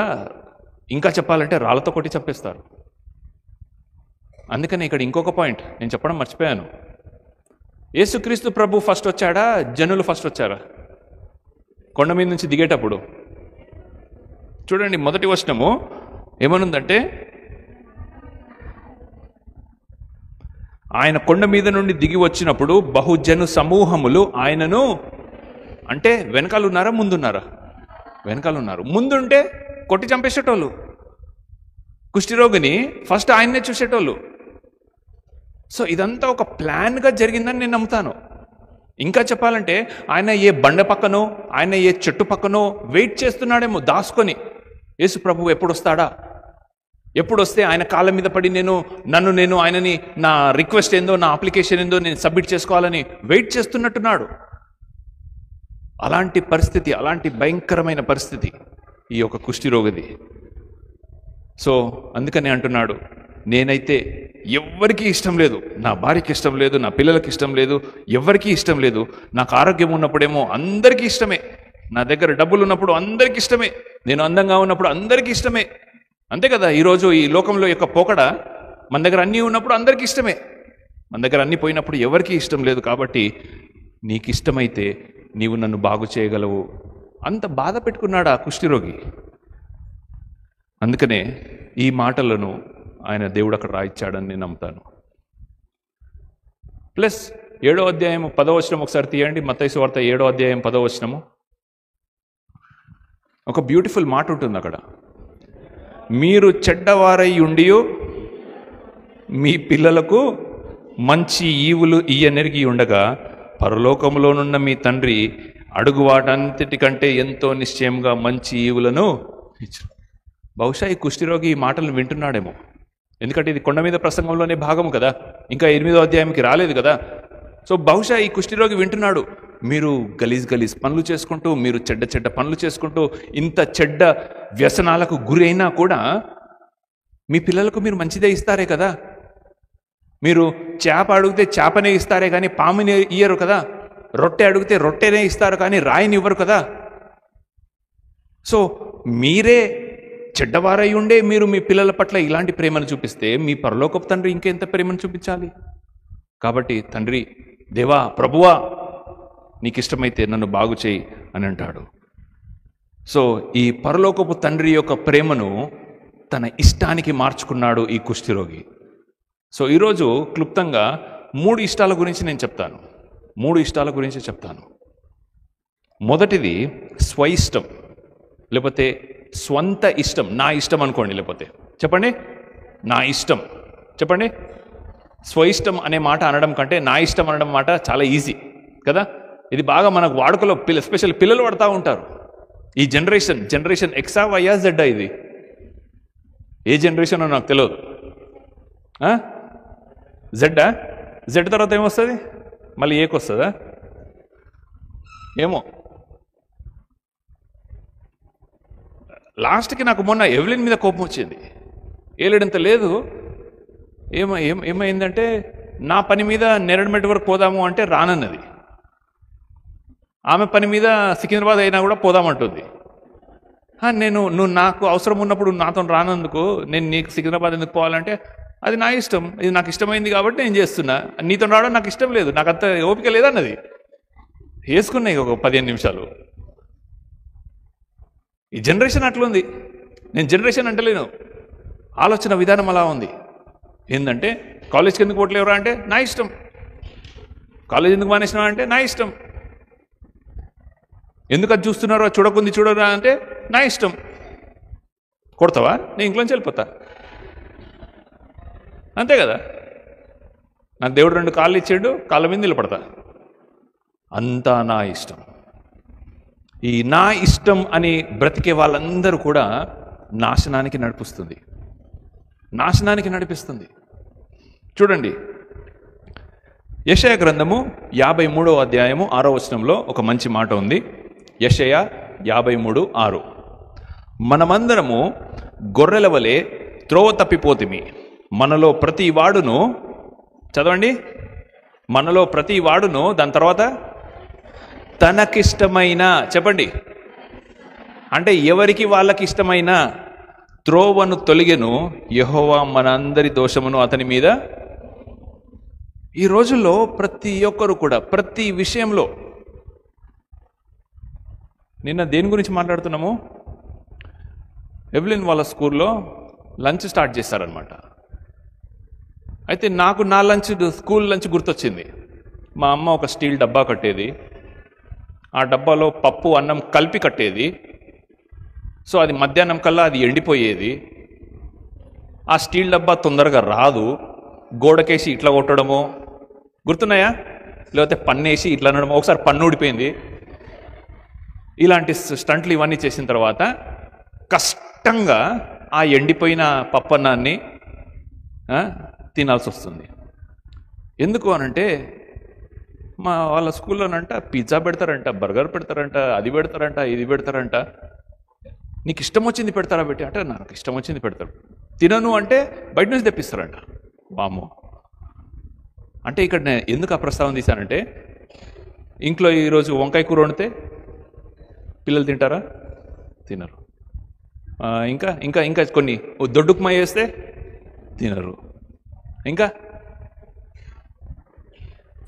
ఇంకా చెప్పాలంటే రాళ్లతో కొట్టి చంపేస్తారు. అందుకని ఇక్కడ ఇంకొక పాయింట్ నేను చెప్పడం మర్చిపోయాను. యేసుక్రీస్తు ప్రభు ఫస్ట్ వచ్చాడా, జనులు ఫస్ట్ వచ్చారా? కొండ మీద నుంచి దిగేటప్పుడు చూడండి, మొదటి వచనము ఏమనుందంటే, ఆయన కొండ మీద నుండి దిగి వచ్చినప్పుడు బహుజను సమూహములు ఆయనను, అంటే వెనకాల ఉన్నారా ముందున్నారా? వెనకాల ఉన్నారు. ముందుంటే కొట్టి చంపేసేటోళ్ళు. కుష్ఠిరోగిని ఫస్ట్ ఆయన్నే చూసేటోళ్ళు. సో ఇదంతా ఒక ప్లాన్గా జరిగిందని నేను నమ్ముతాను. ఇంకా చెప్పాలంటే ఆయన ఏ బండ పక్కనో, ఆయన ఏ చెట్టు పక్కనో వెయిట్ చేస్తున్నాడేమో దాసుకొని, యేసు ప్రభువు ఎప్పుడు వస్తాడా, ఎప్పుడు వస్తే ఆయన కాళ్ళ మీద పడి నన్ను ఆయనని నా రిక్వెస్ట్ ఏందో, నా అప్లికేషన్ ఏందో నేను సబ్మిట్ చేసుకోవాలని వెయిట్ చేస్తున్నట్టున్నాడు. అలాంటి పరిస్థితి, అలాంటి భయంకరమైన పరిస్థితి ఈ యొక్క కుష్ఠిరోగిది. సో అందుకని అంటున్నాడు, నేనైతే ఎవ్వరికీ ఇష్టం లేదు, నా భార్యకి ఇష్టం లేదు, నా పిల్లలకి ఇష్టం లేదు, ఎవ్వరికీ ఇష్టం లేదు. నాకు ఆరోగ్యం ఉన్నప్పుడేమో అందరికీ ఇష్టమే, నా దగ్గర డబ్బులు ఉన్నప్పుడు అందరికీ ఇష్టమే, నేను అందంగా ఉన్నప్పుడు అందరికీ ఇష్టమే. అంతే కదా ఈరోజు ఈ లోకంలో యొక్క పోకడ. మన దగ్గర అన్నీ ఉన్నప్పుడు అందరికీ ఇష్టమే, మన దగ్గర అన్నీ పోయినప్పుడు ఎవరికీ ఇష్టం లేదు. కాబట్టి నీకు ఇష్టమైతే నీవు నన్ను బాగు చేయగలవు. అంత బాధ పెట్టుకున్నాడు ఆ కుష్ఠిరోగి. అందుకనే ఈ మాటలను ఆయన దేవుడు అక్కడ రాయిచ్చాడని నేను నమ్ముతాను. ప్లస్ 7వ అధ్యాయం 10వ వచనం ఒకసారి తీయండి. మత్తయి సువార్త 7వ అధ్యాయం 10వ వచనము. ఒక బ్యూటిఫుల్ మాట ఉంటుంది అక్కడ. మీరు చెడ్డవారై ఉండియో మీ పిల్లలకు మంచి ఈవులు ఇయ్యనెరిగి ఉండగా పరలోకములోనున్న మీ తండ్రి అడుగు వాటంతటికంటే ఎంతో నిశ్చయంగా మంచి ఈవులను ఇచ్చారు. బహుశా ఈ కుష్ఠిరోగి ఈ మాటలను వింటున్నాడేమో. ఎందుకంటే ఇది కొండ మీద ప్రసంగంలోనే భాగము కదా, ఇంకా 8వ అధ్యాయంకి రాలేదు కదా. సో బహుశా ఈ కుష్ఠిరోగి వింటున్నాడు, మీరు గలీజ్ పనులు చేసుకుంటూ, మీరు చెడ్డ పనులు చేసుకుంటూ, ఇంత చెడ్డ వ్యసనాలకు గురి అయినా కూడా మీ పిల్లలకు మీరు మంచిదే ఇస్తారే కదా. మీరు చేప అడిగితే చేపనే ఇస్తారే కానీ పాముని ఇయ్యరు కదా. రొట్టె అడిగితే రొట్టెనే ఇస్తారు కానీ రాయిని ఇవ్వరు కదా. సో మీరే చెడ్డవారై ఉండే మీరు మీ పిల్లల పట్ల ఇలాంటి ప్రేమను చూపిస్తే మీ పరలోకపు తండ్రి ఇంకెంత ప్రేమను చూపించాలి. కాబట్టి తండ్రి, దేవా, ప్రభువా, నీకు ఇష్టమైతే నన్ను బాగు చేయి అని అంటాడు. సో ఈ పరలోకపు తండ్రి యొక్క ప్రేమను తన ఇష్టానికి మార్చుకున్నాడు ఈ కుష్ఠిరోగి. సో ఈరోజు క్లుప్తంగా 3 ఇష్టాల గురించి నేను చెప్తాను. 3 ఇష్టాల గురించి చెప్తాను. మొదటిది స్వయిష్టం, లేకపోతే స్వంత ఇష్టం. నా ఇష్టం అనుకోండి, లేకపోతే చెప్పండి నా ఇష్టం. చెప్పండి. స్వయిష్టం అనే మాట అనడం కంటే నా ఇష్టం అనడం మాట చాలా ఈజీ కదా. ఇది బాగా మనకు వాడుకలో ఎస్పెషల్ పిల్లలు వాడుతూ ఉంటారు. ఈ జనరేషన్ ఎక్సా వైయా జెడ్డా? ఇది ఏ జనరేషన్ నాకు తెలియదు. జెడ్డా? జెడ్ తర్వాత ఏమొస్తుంది? మళ్ళీ ఏకి వస్తుందా ఏమో. లాస్ట్కి నాకు మొన్న ఎవెలిన్ మీద కోపం వచ్చింది. ఏలేడంత లేదు. ఏమైందంటే నా పని మీద నెరడ్మెట్ వరకు పోదాము అంటే రానన్నది. ఆమె పని మీద సికింద్రాబాద్ అయినా కూడా పోదామంటుంది. నువ్వు నాకు అవసరం ఉన్నప్పుడు నాతో రానందుకు నేను నీకు సికింద్రాబాద్ ఎందుకు పోవాలంటే అది నా ఇష్టం, ఇది నాకు ఇష్టమైంది కాబట్టి నేను చేస్తున్నా, నీతో రావడం నాకు ఇష్టం లేదు, నాకు అంత ఓపిక లేదన్నది. వేసుకున్నాయి ఒక 15 నిమిషాలు. ఈ జనరేషన్ అట్లుంది. నేను జనరేషన్ అంటలేను, ఆలోచన విధానం అలా ఉంది. ఏంటంటే కాలేజ్కి ఎందుకు పోవట్లేవరా అంటే నా ఇష్టం, కాలేజ్ ఎందుకు మానేసినావా అంటే నా ఇష్టం, ఎందుకు అది చూస్తున్నారో చూడకుంది చూడరా అంటే నా ఇష్టం. కొడతావా? నేను ఇంట్లోంచి వెళ్ళిపోతా, అంతే కదా. నాకు దేవుడు 2 కాళ్ళు ఇచ్చాడు, కాళ్ళ మీద నిలబడతా, అంతా నా ఇష్టం. ఈ నా ఇష్టం అని బ్రతికే వాళ్ళందరూ కూడా నాశనానికి నడిపిస్తుంది. చూడండి, యెషయా గ్రంథము 53వ అధ్యాయము 6వ వచనంలో ఒక మంచి మాట ఉంది. యెషయా 53:6. మనమందరము గొర్రెల వలె త్రోవ తప్పిపోతిమి, మనలో ప్రతి వాడును, చదవండి, మనలో ప్రతి వాడును, దాని తర్వాత తనకిష్టమైన, చెప్పండి, అంటే ఎవరికి వాళ్ళకి ఇష్టమైన త్రోవను తొలగెను, యెహోవా మనందరి దోషమును అతని మీద. ఈ రోజుల్లో ప్రతి ఒక్కరు కూడా ప్రతి విషయంలో, నిన్న దేని గురించి మాట్లాడుతున్నాము, ఎవెలిన్ వాళ్ళ స్కూల్లో లంచ్ స్టార్ట్ చేస్తారనమాట. అయితే నాకు నా స్కూల్ లంచ్ గుర్తొచ్చింది. మా అమ్మ ఒక స్టీల్ డబ్బా కట్టేది, ఆ డబ్బాలో పప్పు అన్నం కలిపి కట్టేది. సో అది మధ్యాహ్నం కల్లా అది ఎండిపోయేది. ఆ స్టీల్ డబ్బా తొందరగా రాదు, గోడకేసి ఇట్లా కొట్టడమో గుర్తున్నాయా, లేకపోతే పన్నేసి ఇట్లా అనడమో, ఒకసారి పన్ను ఊడిపోయింది. ఇలాంటి స్టంట్లు ఇవన్నీ చేసిన తర్వాత కష్టంగా ఆ ఎండిపోయిన పప్పన్నాన్ని తినాల్సి వస్తుంది. ఎందుకు అనంటే వాళ్ళ స్కూల్లోనంట పిజ్జా పెడతారంట, బర్గర్ పెడతారంట, అది పెడతారంట, ఇది పెడతారంట. నీకు ఇష్టం వచ్చింది పెడతారా పెట్టి అంటే నాకు ఇష్టం వచ్చింది పెడతారు. తినను అంటే బయట నుంచి తెప్పిస్తారంట. వామ్మో. అంటే ఇక్కడ నేను ఎందుకు ఆ ప్రస్తావన తీశానంటే, ఇంట్లో ఈరోజు వంకాయ కూర వండితే పిల్లలు తింటారా? తినరు. ఇంకా ఇంకా ఇంకా కొన్ని దొడ్డుకుమా వేస్తే తినరు. ఇంకా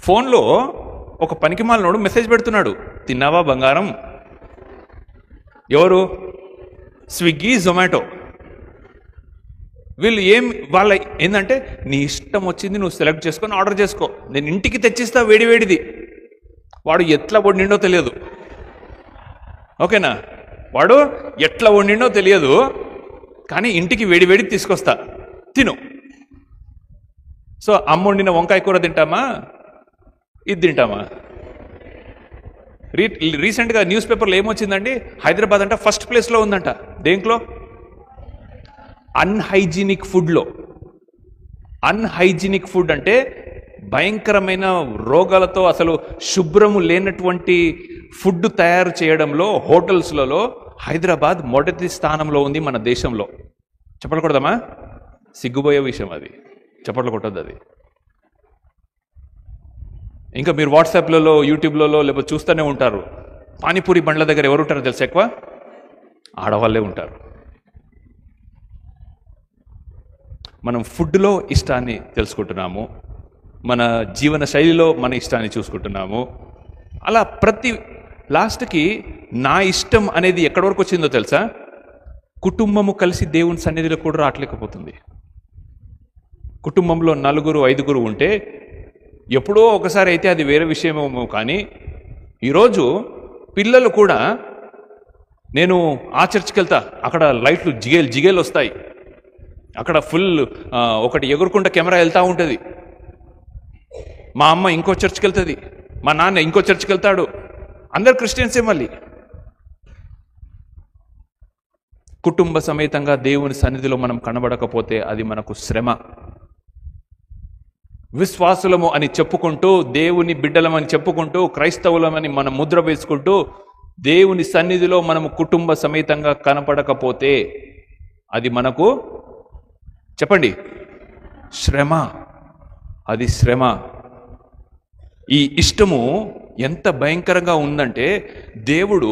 ఫోన్లో ఒక పనికిమాలినోడు మెసేజ్ పెడుతున్నాడు, తిన్నావా బంగారం? ఎవరు? స్విగ్గీ, జొమాటో. వీళ్ళు వాళ్ళ ఏంటంటే, నీ ఇష్టం వచ్చింది నువ్వు సెలెక్ట్ చేసుకొని ఆర్డర్ చేసుకో, నేను ఇంటికి తెచ్చిస్తా వేడివేడిది. వాడు ఎట్లా వండిండో తెలియదు. ఓకేనా? వాడు ఎట్లా వండిండో తెలియదు, కానీ ఇంటికి వేడివేడి తీసుకొస్తా, తిను. సో అమ్మ వండిన వంకాయ కూర తింటామా, ఇది తింటామా? రీసెంట్గా న్యూస్ పేపర్లో ఏమొచ్చిందండి, హైదరాబాద్ అంట ఫస్ట్ ప్లేస్లో ఉందంట. దేంట్లో? అన్హైజీనిక్ ఫుడ్లో. అన్హైజీనిక్ ఫుడ్ అంటే భయంకరమైన రోగాలతో అసలు శుభ్రము లేనటువంటి ఫుడ్ తయారు చేయడంలో హోటల్స్లలో హైదరాబాద్ మొదటి స్థానంలో ఉంది మన దేశంలో. చెప్పలు కొడదామా? సిగ్గుపోయే విషయం అది, చెప్పట్లు కొట్టద్దు అది. ఇంకా మీరు వాట్సాప్లలో, యూట్యూబ్లలో లేకపోతే చూస్తూనే ఉంటారు, పానీపూరి బండ్ల దగ్గర ఎవరు ఉంటారో తెలుసు? ఎక్కువ ఆడవాళ్ళే ఉంటారు. మనం ఫుడ్లో ఇష్టాన్ని తెలుసుకుంటున్నాము, మన జీవన శైలిలో మన ఇష్టాన్ని చూసుకుంటున్నాము. అలా ప్రతి లాస్ట్కి నా ఇష్టం అనేది ఎక్కడి వరకు వచ్చిందో తెలుసా? కుటుంబము కలిసి దేవుని సన్నిధిలో కూడా రావట్లేకపోతుంది. కుటుంబంలో 4, 5 ఉంటే ఎప్పుడో ఒకసారి అయితే అది వేరే విషయమేమో, కానీ ఈరోజు పిల్లలు కూడా, నేను ఆ చర్చికి వెళ్తా, అక్కడ లైట్లు జిగేలు వస్తాయి, అక్కడ ఫుల్ ఒకటి ఎగురుకుంటా కెమెరా వెళ్తూ ఉంటుంది, మా అమ్మ ఇంకో చర్చికి వెళ్తుంది, మా నాన్న ఇంకో చర్చికి వెళ్తాడు, అందరు క్రిస్టియన్సే. మళ్ళీ కుటుంబ సమేతంగా దేవుని సన్నిధిలో మనం కనబడకపోతే అది మనకు శ్రమ. విశ్వాసులము అని చెప్పుకుంటూ, దేవుని బిడ్డలమని చెప్పుకుంటూ, క్రైస్తవులమని మనం ముద్ర వేసుకుంటూ, దేవుని సన్నిధిలో మనము కుటుంబ సమేతంగా కనపడకపోతే అది మనకు, చెప్పండి, శ్రమ. అది శ్రమ. ఈ ఇష్టము ఎంత భయంకరంగా ఉందంటే, దేవుడు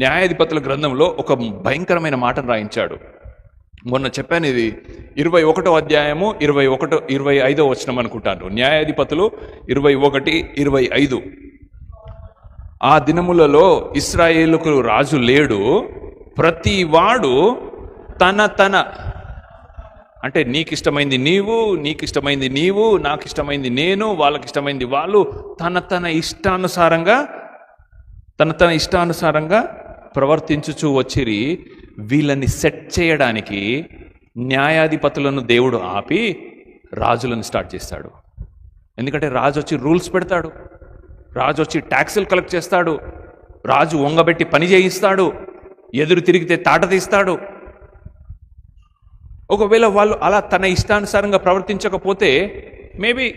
న్యాయాధిపతుల గ్రంథంలో ఒక భయంకరమైన మాటను రాయించాడు. మొన్న చెప్పాను, ఇది 21వ అధ్యాయము 25వ వచనం అనుకుంటాను. న్యాయాధిపతులు 21, 25. ఆ దినములలో ఇశ్రాయేలుకు రాజు లేడు, ప్రతి వాడు తన అంటే నీకు ఇష్టమైంది నీవు, నీకు ఇష్టమైంది నీవు, నాకు ఇష్టమైంది నేను, వాళ్ళకి ఇష్టమైంది వాళ్ళు, తన ఇష్టానుసారంగా ప్రవర్తించుచూ వచ్చిరి. వీళ్ళని సెట్ చేయడానికి న్యాయాధిపతులను దేవుడు ఆపి రాజులను స్టార్ట్ చేస్తాడు. ఎందుకంటే రాజు వచ్చి రూల్స్ పెడతాడు, రాజు వచ్చి ట్యాక్సులు కలెక్ట్ చేస్తాడు, రాజు వంగబెట్టి పని చేయిస్తాడు, ఎదురు తిరిగితే తాట తీస్తాడు. ఒకవేళ వాళ్ళు అలా తన ఇష్టానుసారంగా ప్రవర్తించకపోతే మేబీ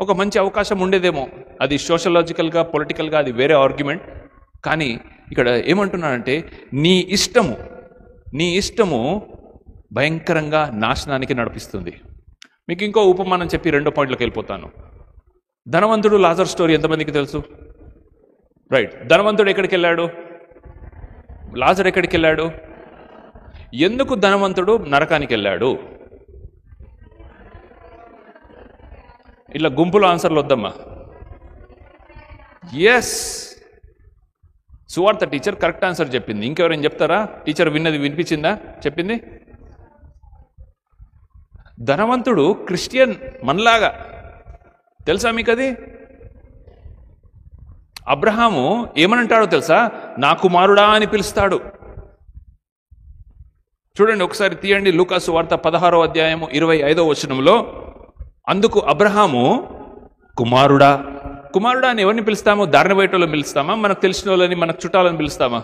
ఒక మంచి అవకాశం ఉండేదేమో. అది సోషలాజికల్గా, పొలిటికల్గా అది వేరే ఆర్గ్యుమెంట్. కానీ ఇక్కడ ఏమంటున్నానంటే, నీ ఇష్టము భయంకరంగా నాశనానికి నడిపిస్తుంది. మీకు ఇంకో ఉపమానం చెప్పి 2వ పాయింట్లోకి వెళ్ళిపోతాను. ధనవంతుడు లాజర్ స్టోరీ ఎంతమందికి తెలుసు? రైట్. ధనవంతుడు ఎక్కడికి వెళ్ళాడు? లాజర్ ఎక్కడికి వెళ్ళాడు? ఎందుకు ధనవంతుడు నరకానికి వెళ్ళాడు? ఇట్లా గుంపులో ఆన్సర్లు వద్దమ్మా. ఎస్, సువార్త టీచర్ కరెక్ట్ ఆన్సర్ చెప్పింది. ఇంకెవరైనా చెప్తారా? టీచర్ వినిపించిందా చెప్పింది? ధనవంతుడు క్రిస్టియన్ మనలాగా, తెలుసా మీకు అది? అబ్రహాము ఏమనంటాడో తెలుసా? నా కుమారుడా అని పిలుస్తాడు. చూడండి ఒకసారి తీయండి, లూకా సువార్త 16వ అధ్యాయము 25వ వచనంలో, అందుకు అబ్రహాము కుమారుడా. కుమారుడా అని ఎవరిని పిలుస్తాము? దారిన బయటోళ్ళని పిలుస్తామా? మనకు తెలిసిన వాళ్ళని, మనకు చుట్టాలని పిలుస్తామా?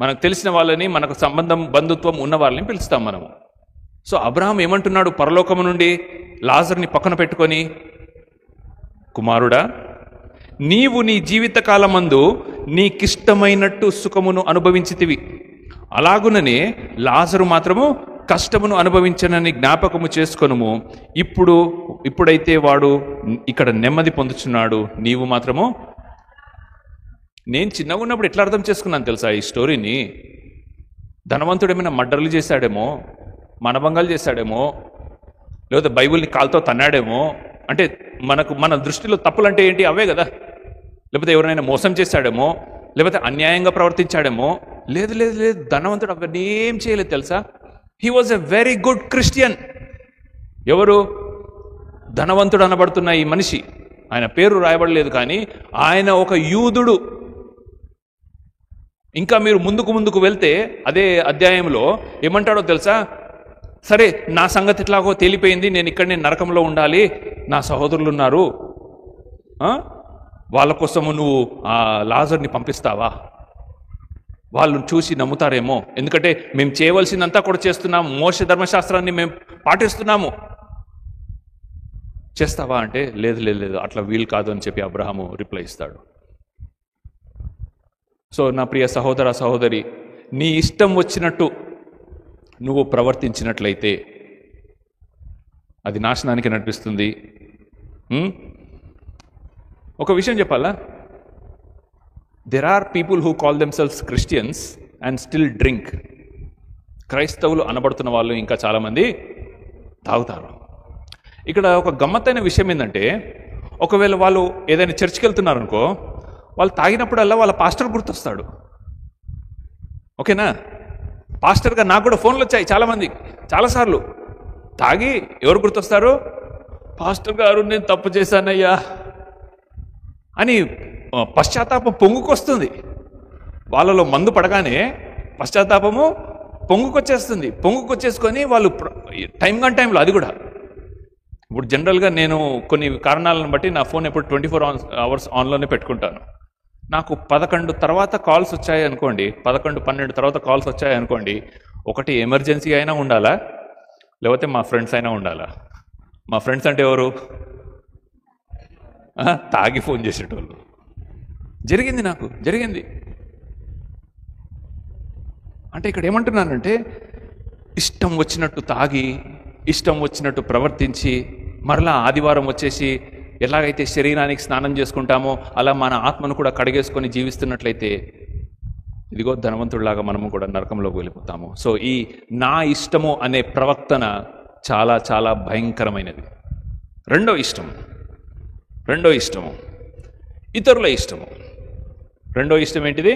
మనకు తెలిసిన వాళ్ళని, మనకు సంబంధం, బంధుత్వం ఉన్న వాళ్ళని పిలుస్తాం మనము. సో అబ్రహాం ఏమంటున్నాడు? పరలోకము నుండి లాజర్ని పక్కన పెట్టుకొని, కుమారుడా నీవు నీ జీవితకాలమందు నీకిష్టమైనట్టు సుఖమును అనుభవించితివి, అలాగుననే లాజరు మాత్రము కష్టమును అనుభవించనని జ్ఞాపకము చేసుకొనుము. ఇప్పుడైతే వాడు ఇక్కడ నెమ్మది పొందుచున్నాడు, నీవు మాత్రము. నేను చిన్నగా ఉన్నప్పుడు ఎట్లా అర్థం చేసుకున్నాను తెలుసా ఈ స్టోరీని? ధనవంతుడు ఏమైనా మర్డర్లు చేశాడేమో, మనభంగాలు చేశాడేమో, లేకపోతే బైబిల్ని కాలుతో తన్నాడేమో. అంటే మన దృష్టిలో తప్పులు అంటే ఏంటి? అవే కదా. లేకపోతే ఎవరైనా మోసం చేశాడేమో, లేకపోతే అన్యాయంగా ప్రవర్తించాడేమో. లేదు లేదు లేదు, ధనవంతుడు అవన్నీ ఏం చేయలేదు తెలుసా. He was a very good Christian. ఎవరు? ధనవంతుడు అనబడుతున్న ఈ మనిషి. ఆయన పేరు రాయబడలేదు, కానీ ఆయన ఒక యూదుడు. ఇంకా మీరు ముందుకు వెళ్తే అదే అధ్యాయంలో ఏమంటాడో తెలుసా? సరే, నా సంగతి ఎట్లాగో తేలిపోయింది, నేను ఇక్కడనే నరకంలో ఉండాలి, నా సహోదరులు ఉన్నారు, వాళ్ళ కోసము నువ్వు ఆ లాజర్ని పంపిస్తావా? వాళ్ళు చూసి నమ్ముతారేమో, ఎందుకంటే మేము చేయవలసిందంతా కూడా చేస్తున్నాము, మోషే ధర్మశాస్త్రాన్ని మేము పాటిస్తున్నాము, చేస్తావా అంటే లేదు లేదు లేదు, అట్లా వీలు కాదు అని చెప్పి అబ్రహాము రిప్లై ఇస్తాడు. సో నా ప్రియ సహోదర సహోదరి, నీ ఇష్టం వచ్చినట్టు నువ్వు ప్రవర్తించినట్లయితే అది నాశనానికి నడిపిస్తుంది. ఒక విషయం చెప్పాలా? There are people who call themselves Christians and still drink. క్రైస్తవులు అనబడుతున్న వాళ్ళు ఇంకా చాలామంది తాగుతారు. ఇక్కడ ఒక గమ్మత్తైన విషయం ఏంటంటే, ఒకవేళ వాళ్ళు ఏదైనా చర్చికి వెళ్తున్నారనుకో, వాళ్ళు తాగినప్పుడల్లా వాళ్ళ పాస్టర్ గుర్తొస్తాడు. ఓకేనా? పాస్టర్గా నాకు కూడా ఫోన్లు వచ్చాయి చాలామంది, చాలాసార్లు. తాగి ఎవరు గుర్తొస్తారు? పాస్టర్ గారు నేను తప్పు చేశానయ్యా అని పశ్చాత్తాపం పొంగుకొస్తుంది. వాళ్ళలో మందు పడగానే పశ్చాత్తాపము పొంగుకొచ్చేస్తుంది. పొంగుకొచ్చేసుకొని వాళ్ళు టైంలో అది కూడా ఇప్పుడు జనరల్గా నేను కొన్ని కారణాలను బట్టి నా ఫోన్ ఎప్పుడు 24 hours ఆన్లోనే పెట్టుకుంటాను. నాకు 11 తర్వాత కాల్స్ వచ్చాయి అనుకోండి, 11-12 తర్వాత కాల్స్ వచ్చాయి అనుకోండి, ఒకటి ఎమర్జెన్సీ అయినా ఉండాలా, లేకపోతే మా ఫ్రెండ్స్ అయినా ఉండాలా. మా ఫ్రెండ్స్ అంటే ఎవరు? తాగి ఫోన్ చేసేటోళ్ళు. జరిగింది. అంటే ఇక్కడ ఏమంటున్నానంటే, ఇష్టం వచ్చినట్టు తాగి, ఇష్టం వచ్చినట్టు ప్రవర్తించి, మరలా ఆదివారం వచ్చేసి ఎలాగైతే శరీరానికి స్నానం చేసుకుంటామో అలా మన ఆత్మను కూడా కడిగేసుకొని జీవిస్తున్నట్లయితే, ఇదిగో ధనవంతుడిలాగా మనము కూడా నరకంలోకి వెళ్ళిపోతాము. సో ఈ నా ఇష్టము అనే ప్రవర్తన చాలా చాలా భయంకరమైనది. రెండో ఇష్టము ఇతరుల ఇష్టము. రెండో ఇష్టం ఏంటిది?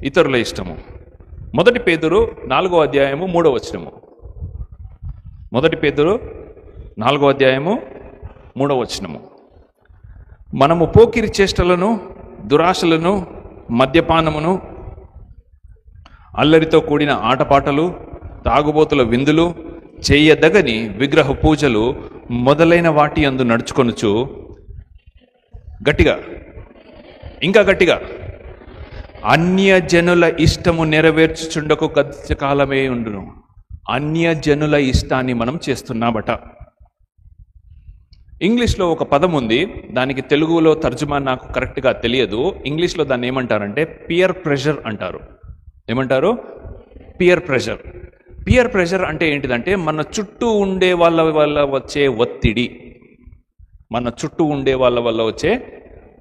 ఇతరుల ఇష్టము. 1 పేతురు 4వ అధ్యాయము 3వ వచనము. 1 పేతురు 4వ అధ్యాయము 3వ వచనము. మనము పోకిరి చేష్టలను, దురాశలను, మద్యపానమును, అల్లరితో కూడిన ఆటపాటలు, తాగుబోతుల విందులు, చేయదగని విగ్రహ పూజలు మొదలైన వాటి యందు నడుచుకొనుచు, ఇంకా గట్టిగా అన్యజనుల ఇష్టము నెరవేర్చుచుండకు గతికాలమే ఉండును. అన్యజనుల ఇష్టాన్ని మనం చేస్తున్నామట. ఇంగ్లీష్లో ఒక పదం ఉంది, దానికి తెలుగులో తర్జుమా నాకు కరెక్ట్గా తెలియదు. ఇంగ్లీష్లో దాన్ని ఏమంటారంటే పియర్ ప్రెషర్ అంటారు. ఏమంటారు? పియర్ ప్రెషర్ అంటే ఏంటిదంటే మన చుట్టూ ఉండే వాళ్ళ వల్ల వచ్చే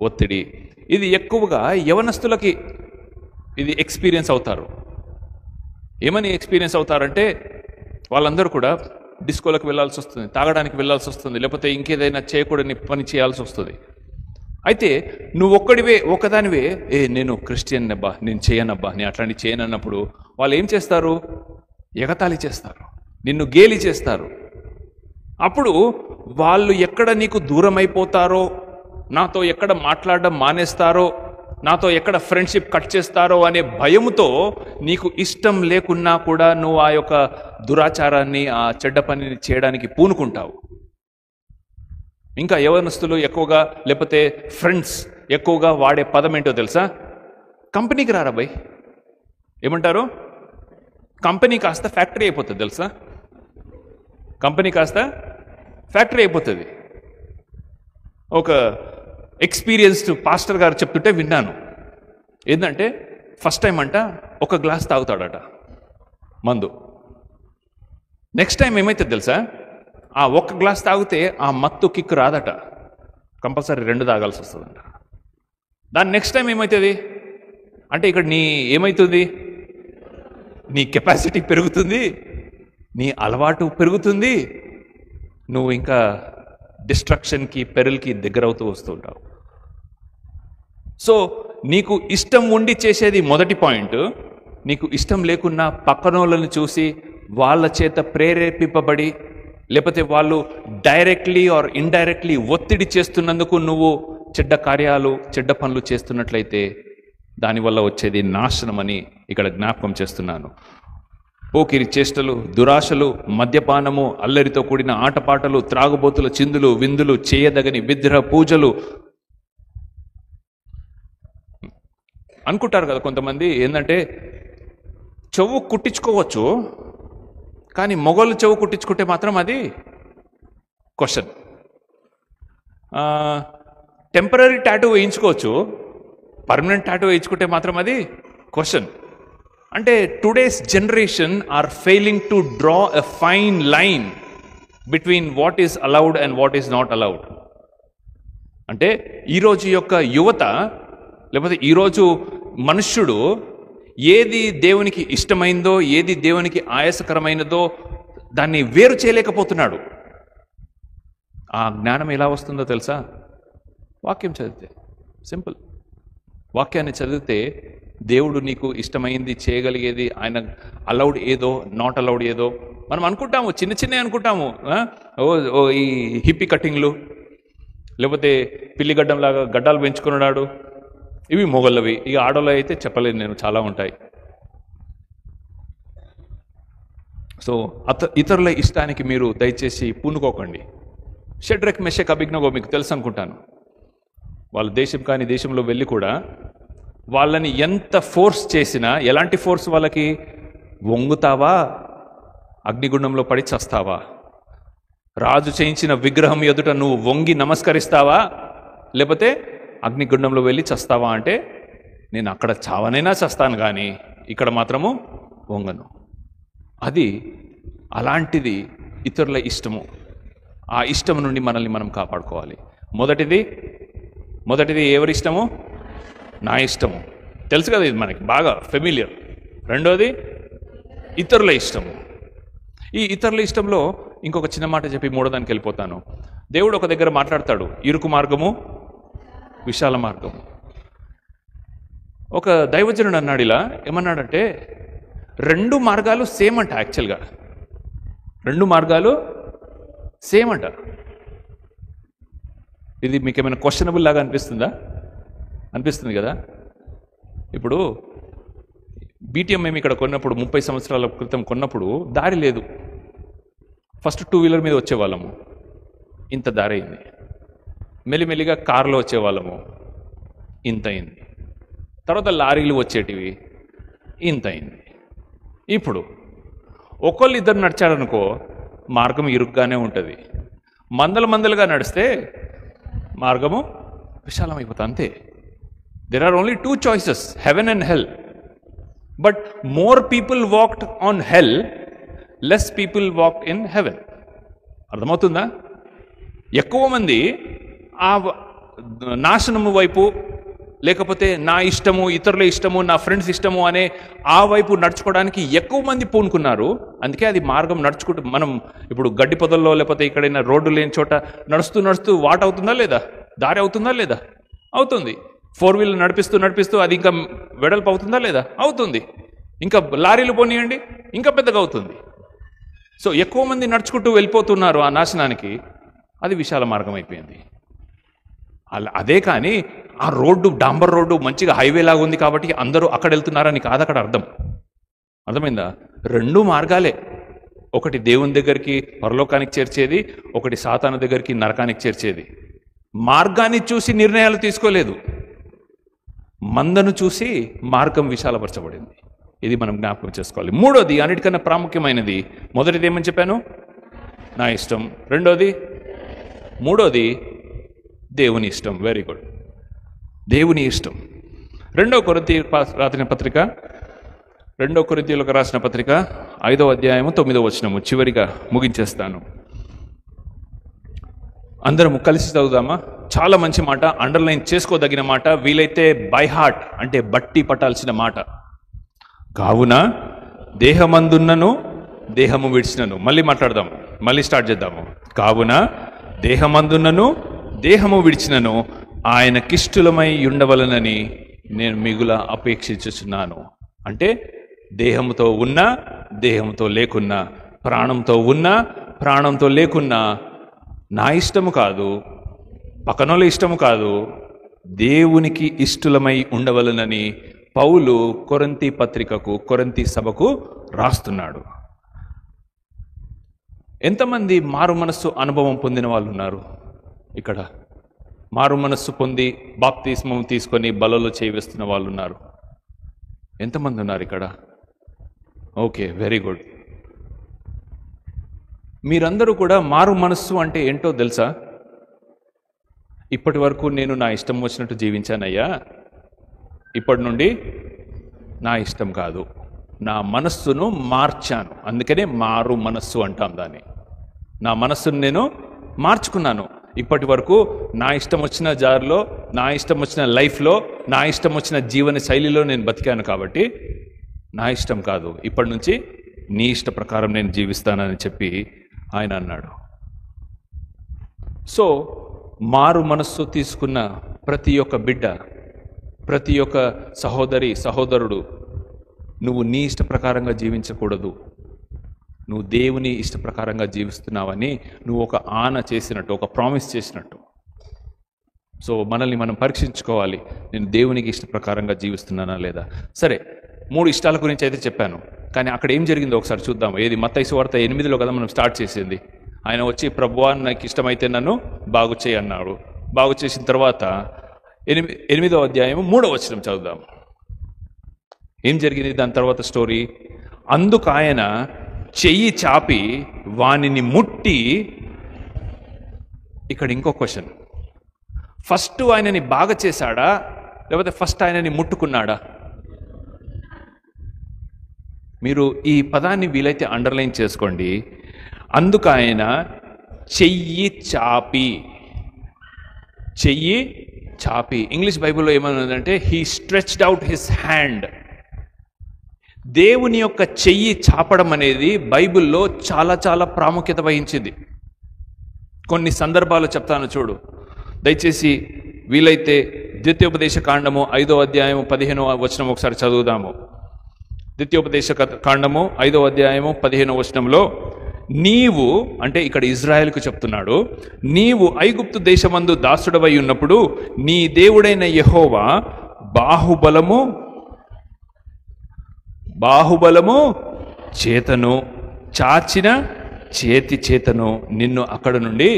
ఒత్తిడి. ఇది ఎక్కువగా యవనస్తులకి ఇది ఎక్స్పీరియన్స్ అవుతారు. ఏమని ఎక్స్పీరియన్స్ అవుతారంటే, వాళ్ళందరూ కూడా డిస్కోలకు వెళ్ళాల్సి వస్తుంది, తాగడానికి వెళ్ళాల్సి వస్తుంది, లేకపోతే ఇంకేదైనా చేయకూడని పని చేయాల్సి వస్తుంది. అయితే నువ్వు ఒకదానివే నేను క్రిస్టియన్ అబ్బా, నేను చేయనబ్బా, నేను అట్లాంటి చేయనన్నప్పుడు వాళ్ళు ఏం చేస్తారు? ఎగతాళి చేస్తారు, నిన్ను గేలి చేస్తారు. అప్పుడు వాళ్ళు ఎక్కడ నీకు దూరం అయిపోతారో, నాతో ఎక్కడ మాట్లాడడం మానేస్తారో, నాతో ఎక్కడ ఫ్రెండ్షిప్ కట్ చేస్తారో అనే భయముతో నీకు ఇష్టం లేకున్నా కూడా నువ్వు ఆ యొక్క దురాచారాన్ని, ఆ చెడ్డ పనిని చేయడానికి పూనుకుంటావు. ఇంకా యవనస్తులు ఎక్కువగా, లేకపోతే ఫ్రెండ్స్ ఎక్కువగా వాడే పదం ఏంటో తెలుసా? కంపెనీకి రారా బై. ఏమంటారు? కంపెనీ కాస్త ఫ్యాక్టరీ అయిపోతుంది తెలుసా? కంపెనీ కాస్త ఫ్యాక్టరీ అయిపోతుంది. ఒక ఎక్స్పీరియన్స్డ్ పాస్టర్ గారు చెప్తుంటే విన్నాను. ఏంటంటే ఫస్ట్ టైం అంట ఒక గ్లాస్ తాగుతాడట మందు. నెక్స్ట్ టైం ఏమైతే తెలుసా, ఆ ఒక్క గ్లాస్ తాగితే ఆ మత్తు కిక్కు రాదట, కంపల్సరీ 2 తాగాల్సి వస్తుందంట. దాని నెక్స్ట్ టైం ఏమవుతుంది అంటే ఇక్కడ ఏమవుతుంది, నీ కెపాసిటీ పెరుగుతుంది, నీ అలవాటు పెరుగుతుంది, నువ్వు ఇంకా డిస్ట్రక్షన్కి పెరల్కి దగ్గర అవుతూ వస్తుంటావు. సో నీకు ఇష్టం ఉండి చేసేది మొదటి పాయింట్. నీకు ఇష్టం లేకున్నా పక్కనోళ్ళని చూసి వాళ్ళ చేత ప్రేరేపింపబడి, లేకపోతే వాళ్ళు డైరెక్ట్లీ ఆర్ ఇండైరెక్ట్లీ ఒత్తిడి చేస్తున్నందుకు నువ్వు చెడ్డ కార్యాలు చెడ్డ పనులు చేస్తున్నట్లయితే దానివల్ల వచ్చేది నాశనం అని ఇక్కడ జ్ఞాపకం చేస్తున్నాను. పోకిరి చేష్టలు, దురాశలు, మద్యపానము, అల్లరితో కూడిన ఆటపాటలు, త్రాగుబోతుల చిందులు, విందులు, చేయదగని విగ్రహ పూజలు. అనుకుంటారు కదా కొంతమంది, ఏంటంటే చెవు కుట్టించుకోవచ్చు, కానీ మొగోళ్ళు చెవు కుట్టించుకుంటే మాత్రం అది క్వశ్చన్. టెంపరీ టాటూ వేయించుకోవచ్చు, పర్మనెంట్ టాటూ వేయించుకుంటే మాత్రం అది క్వశ్చన్. అంటే today's generation are failing to draw a fine line between what is allowed and what is not allowed. అంటే ఈరోజు యొక్క యువత, లేకపోతే ఈరోజు మనుష్యుడు ఏది దేవునికి ఇష్టమైందో, ఏది దేవునికి ఆయాసకరమైనదో దాన్ని వేరు చేయలేకపోతున్నాడు. ఆ జ్ఞానం ఎలా వస్తుందో తెలుసా? వాక్యం చదివితే. సింపుల్. వాక్యాన్ని చదివితే దేవుడు నీకు ఇష్టమైంది చేయగలిగేది, ఆయన అలౌడ్ ఏదో నాట్ అలౌడ్ ఏదో మనం అనుకుంటాము, చిన్న చిన్న అనుకుంటాము. ఈ హిప్పీ కటింగ్లు, లేకపోతే పిల్లిగడ్డంలాగా గడ్డాలు పెంచుకున్నాడు, ఇవి మొగళ్ళవి. ఇక ఆడోళ్ళు అయితే చెప్పలేదు నేను, చాలా ఉంటాయి. సో ఇతరుల ఇష్టానికి మీరు దయచేసి పూనుకోకండి. షడ్రక్ మెషక్ అభిజ్ఞగో మీకు తెలుసు అనుకుంటాను. వాళ్ళ దేశం కాని దేశంలో వెళ్ళి కూడా వాళ్ళని ఎంత ఫోర్స్ చేసినా, ఎలాంటి ఫోర్స్ వాళ్ళకి, వంగుతావా, అగ్నిగుండంలో పడి చస్తావా, రాజు చేయించిన విగ్రహం ఎదుట నువ్వు వంగి నమస్కరిస్తావా, లేకపోతే అగ్నిగుండంలో వెళ్ళి చస్తావా అంటే, నేను అక్కడ చావనైనా చస్తాను కానీ ఇక్కడ మాత్రము వంగను. అది అలాంటిది ఇతరుల ఇష్టము. ఆ ఇష్టం నుండి మనల్ని మనం కాపాడుకోవాలి. మొదటిది ఎవరి ఇష్టము? నా ఇష్టము. తెలుసు కదా, ఇది మనకి బాగా ఫెమిలియర్. రెండోది ఇతరుల ఇష్టము. ఈ ఇతరుల ఇష్టంలో ఇంకొక చిన్న మాట చెప్పి మూడోదానికి వెళ్ళిపోతాను. దేవుడు ఒక దగ్గర మాట్లాడతాడు, ఇరుకు మార్గము, విశాల మార్గము. ఒక దైవజనుడు అన్నాడు, ఇలా ఏమన్నాడంటే, 2 మార్గాలు సేమ్ అంట. యాక్చువల్గా 2 మార్గాలు సేమ్ అంట. ఇది మీకు ఏమైనా క్వశ్చనబుల్ లాగా అనిపిస్తుందా? అనిపిస్తుంది కదా. ఇప్పుడు బీటీఎం మేము ఇక్కడ కొన్నప్పుడు, 30 సంవత్సరాల క్రితం కొన్నప్పుడు దారి లేదు. ఫస్ట్ 2 వీలర్ మీద వచ్చేవాళ్ళము, ఇంత దారి అయింది. మెల్లిమెల్లిగా కారులో వచ్చేవాళ్ళము, ఇంత అయింది. తర్వాత లారీలు వచ్చేటివి, ఇంత అయింది. ఇప్పుడు ఒకళ్ళు ఇద్దరు నడిచారనుకో, మార్గం ఇరుగ్గానే ఉంటుంది. మందలుగా నడిస్తే మార్గము విశాలమైపోతుంది, అంతే. There are only 2 choices, heaven and hell. But more people walked on hell, less people walked in heaven. అర్థమవుతుందా? ఎక్కువ మంది ఆ నాశనము వైపు, లేకపోతే నా ఇష్టము, ఇతరుల ఇష్టము, నా ఫ్రెండ్స్ ఇష్టము అనే ఆ వైపు నడుచుకోవడానికి ఎక్కువ మంది పూనుకున్నారు. అందుకే అది మార్గం నడుచుకుంటూ, మనం ఇప్పుడు గడ్డి పొదల్లో లేకపోతే ఇక్కడైనా రోడ్డు లేని చోట నడుస్తూ వాట్ అవుతుందా లేదా? దారి అవుతుందా లేదా? అవుతుంది. 4 వీలర్ నడిపిస్తూ అది ఇంకా వెడల్పు అవుతుందా లేదా? అవుతుంది. ఇంకా లారీలు పోనీయండి, ఇంకా పెద్దగా అవుతుంది. సో ఎక్కువ మంది నడుచుకుంటూ వెళ్ళిపోతున్నారు ఆ నాశనానికి. అది విశాల మార్గం అయిపోయింది. అదే కానీ ఆ రోడ్డు, డాంబర్ రోడ్డు మంచిగా హైవే లాగా ఉంది కాబట్టి అందరూ అక్కడ వెళ్తున్నారని కాదు అక్కడ అర్థం. అర్థమైందా? 2 మార్గాలే. ఒకటి దేవుని దగ్గరికి, పరలోకానికి చేర్చేది, ఒకటి సాతాను దగ్గరికి, నరకానికి చేర్చేది. మార్గాన్ని చూసి నిర్ణయాలు తీసుకోలేదు, మందను చూసి మార్గం విశాలపరచబడింది. ఇది మనం జ్ఞాపకం చేసుకోవాలి. మూడోది, అన్నిటికన్నా ప్రాముఖ్యమైనది, మొదటిది ఏమని చెప్పాను? నా ఇష్టం. మూడోది దేవుని ఇష్టం. Very good. దేవుని ఇష్టం. 2 కొరింథీయులకు రాసిన పత్రిక 5వ అధ్యాయము 9వ వచనము చివరిగా ముగించేస్తాను. అందరము కలిసి చదువుదామా? చాలా మంచి మాట, అండర్లైన్ చేసుకోదగిన మాట, వీలైతే బై హార్ట్ అంటే బట్టి పట్టాల్సిన మాట. కావున దేహమందున్నను దేహము విడిచినను, మళ్ళీ మాట్లాడదాం, మళ్ళీ స్టార్ట్ చేద్దాము. కావున దేహమందున్నను దేహము విడిచినను ఆయనకిష్టులమై ఉండవలనని నేను మిగుల అపేక్షించుచున్నాను. అంటే దేహముతో ఉన్నా దేహంతో లేకున్నా, ప్రాణంతో ఉన్నా ప్రాణంతో లేకున్నా, నా ఇష్టము కాదు, పక్కనోళ్ళ ఇష్టము కాదు, దేవునికి ఇష్టలమై ఉండవలనని పౌలు కొరింథీ పత్రికకు, కొరింథీ సభకు రాస్తున్నాడు. ఎంతమంది మారు మనస్సు అనుభవం పొందిన వాళ్ళు ఉన్నారు ఇక్కడ? మారు మనస్సు పొంది బాప్తిస్మం తీసుకొని బలలో చేయిస్తున్న వాళ్ళు ఉన్నారు? ఎంతమంది ఉన్నారు ఇక్కడ? Okay, very good. మీరందరూ కూడా మారు మనస్సు అంటే ఏంటో తెలుసా? ఇప్పటి వరకు నేను నా ఇష్టం వచ్చినట్టు జీవించానయ్యా, ఇప్పటి నుండి నా ఇష్టం కాదు, నా మనస్సును మార్చాను. అందుకనే మారు మనస్సు అంటాం దాన్ని. నా మనస్సును నేను మార్చుకున్నాను. ఇప్పటి వరకు నా ఇష్టం వచ్చిన జార్లో, నా ఇష్టం వచ్చిన లైఫ్లో, నా ఇష్టం వచ్చిన జీవన శైలిలో నేను బతికాను. కాబట్టి నా ఇష్టం కాదు, ఇప్పటి నుంచి నీ ఇష్ట ప్రకారం నేను జీవిస్తానని చెప్పి ఆయన అన్నాడు. సో మారు మనస్సు తీసుకున్న ప్రతి ఒక్క బిడ్డ, ప్రతి ఒక్క సహోదరి, సహోదరుడు, నువ్వు నీ ఇష్ట ప్రకారంగా జీవించకూడదు, నువ్వు దేవుని ఇష్ట ప్రకారంగా జీవిస్తున్నావని నువ్వు ఒక ఆన చేసినట్టు, ఒక ప్రామిస్ చేసినట్టు. సో మనల్ని మనం పరీక్షించుకోవాలి, నేను దేవునికి ఇష్ట ప్రకారంగా జీవిస్తున్నానా లేదా. సరే, 3 ఇష్టాల గురించి అయితే చెప్పాను, కానీ అక్కడ ఏం జరిగిందో ఒకసారి చూద్దాం. ఏది? మత్తయి సువార్త 8లో కదా మనం స్టార్ట్ చేసింది. ఆయన వచ్చి, ప్రభువా నాకు ఇష్టమైతే నన్ను బాగు చేయి అన్నాడు. బాగు చేసిన తర్వాత 8వ అధ్యాయము 3వ వచనం చదువుదాం. ఏం జరిగింది దాని తర్వాత స్టోరీ? అందుకు ఆయన చెయ్యి చాపి వానిని ముట్టి. ఇక్కడ ఇంకో క్వశ్చన్, ఫస్ట్ ఆయనని బాగా చేశాడా లేకపోతే ఫస్ట్ ఆయనని ముట్టుకున్నాడా? మీరు ఈ పదాన్ని వీలైతే అండర్లైన్ చేసుకోండి. అందుకు ఆయన చెయ్యి చాపి, చెయ్యి చాపి. ఇంగ్లీష్ బైబిల్లో ఏమన్నదంటే he stretched out his hand. దేవుని యొక్క చెయ్యి చాపడం అనేది బైబిల్లో చాలా చాలా ప్రాముఖ్యత వహించింది. కొన్ని సందర్భాలు చెప్తాను చూడు, దయచేసి వీలైతే ద్వితీయోపదేశ కాండము 5వ అధ్యాయము 15వ వచనం ఒకసారి చదువుదాము. ద్వితీయోపదేశ కాండము 5వ అధ్యాయము 15వ వచనంలో, నీవు అంటే ఇక్కడ ఇజ్రాయెల్కు చెప్తున్నాడు, నీవు ఐగుప్తు దేశమందు దాసుడవై ఉన్నప్పుడు నీ దేవుడైన యెహోవా బాహుబలము చేతను, చాచిన చేతి చేతను నిన్ను అక్కడ నుండి,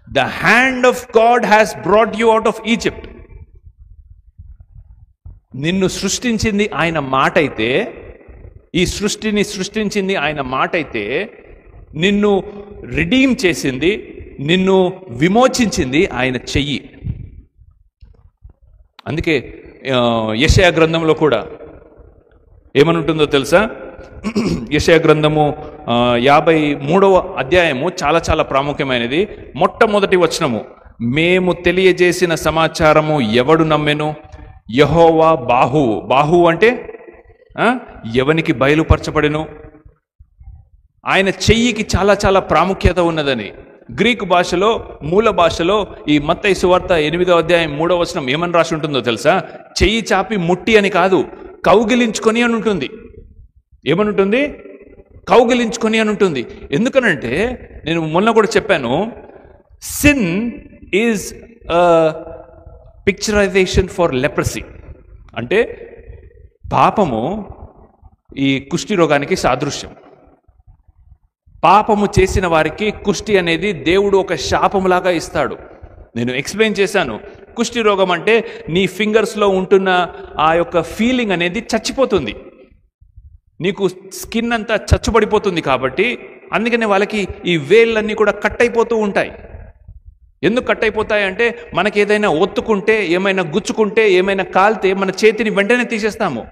the hand of God has brought you out of Egypt. నిన్ను సృష్టించింది ఆయన మాట అయితే, ఈ సృష్టిని సృష్టించింది ఆయన మాట అయితే, నిన్ను రిడీమ్ చేసింది, నిన్ను విమోచించింది ఆయన చెయ్యి. అందుకే యెషయా గ్రంథంలో కూడా ఏమనుంటుందో తెలుసా? యెషయా గ్రంథము 53వ అధ్యాయము చాలా చాలా ప్రాముఖ్యమైనది. మొట్టమొదటి వచనము, మేము తెలియజేసిన సమాచారము ఎవడు నమ్మెను? యెహోవా బాహువు. బాహువు అంటే ఎవనికి బయలుపరచబడెను? ఆయన చెయ్యికి చాలా చాలా ప్రాముఖ్యత ఉన్నదని. గ్రీకు భాషలో, మూల భాషలో ఈ మత్తయి సువార్త 8వ అధ్యాయం 3వ వచనం ఏమని రాసి ఉంటుందో తెలుసా? చెయ్యి చాపి ముట్టి అని కాదు, కౌగిలించుకొని అని ఉంటుంది. ఏమనుంటుంది? కౌగిలించుకొని అని ఉంటుంది. ఎందుకనంటే నేను మొన్న కూడా చెప్పాను, sin is picturisation for leprosy. అంటే పాపము ఈ కుష్టి రోగానికి సాదృశ్యం. పాపము చేసిన వారికి కుష్టి అనేది దేవుడు ఒక శాపములాగా ఇస్తాడు. నేను ఎక్స్ప్లెయిన్ చేశాను. కుష్టి రోగం అంటే నీ ఫింగర్స్లో ఉంటున్న ఆ యొక్క ఫీలింగ్ అనేది చచ్చిపోతుంది, నీకు స్కిన్ అంతా చచ్చుబడిపోతుంది. కాబట్టి అందుకనే వాళ్ళకి ఈ వేళ్ళన్నీ కూడా కట్ అయిపోతూ ఉంటాయి. ఎందుకు కట్ అయిపోతాయి అంటే, మనకి ఏదైనా ఒత్తుకుంటే, ఏమైనా గుచ్చుకుంటే, ఏమైనా కాలితే మన చేతిని వెంటనే తీసేస్తాము.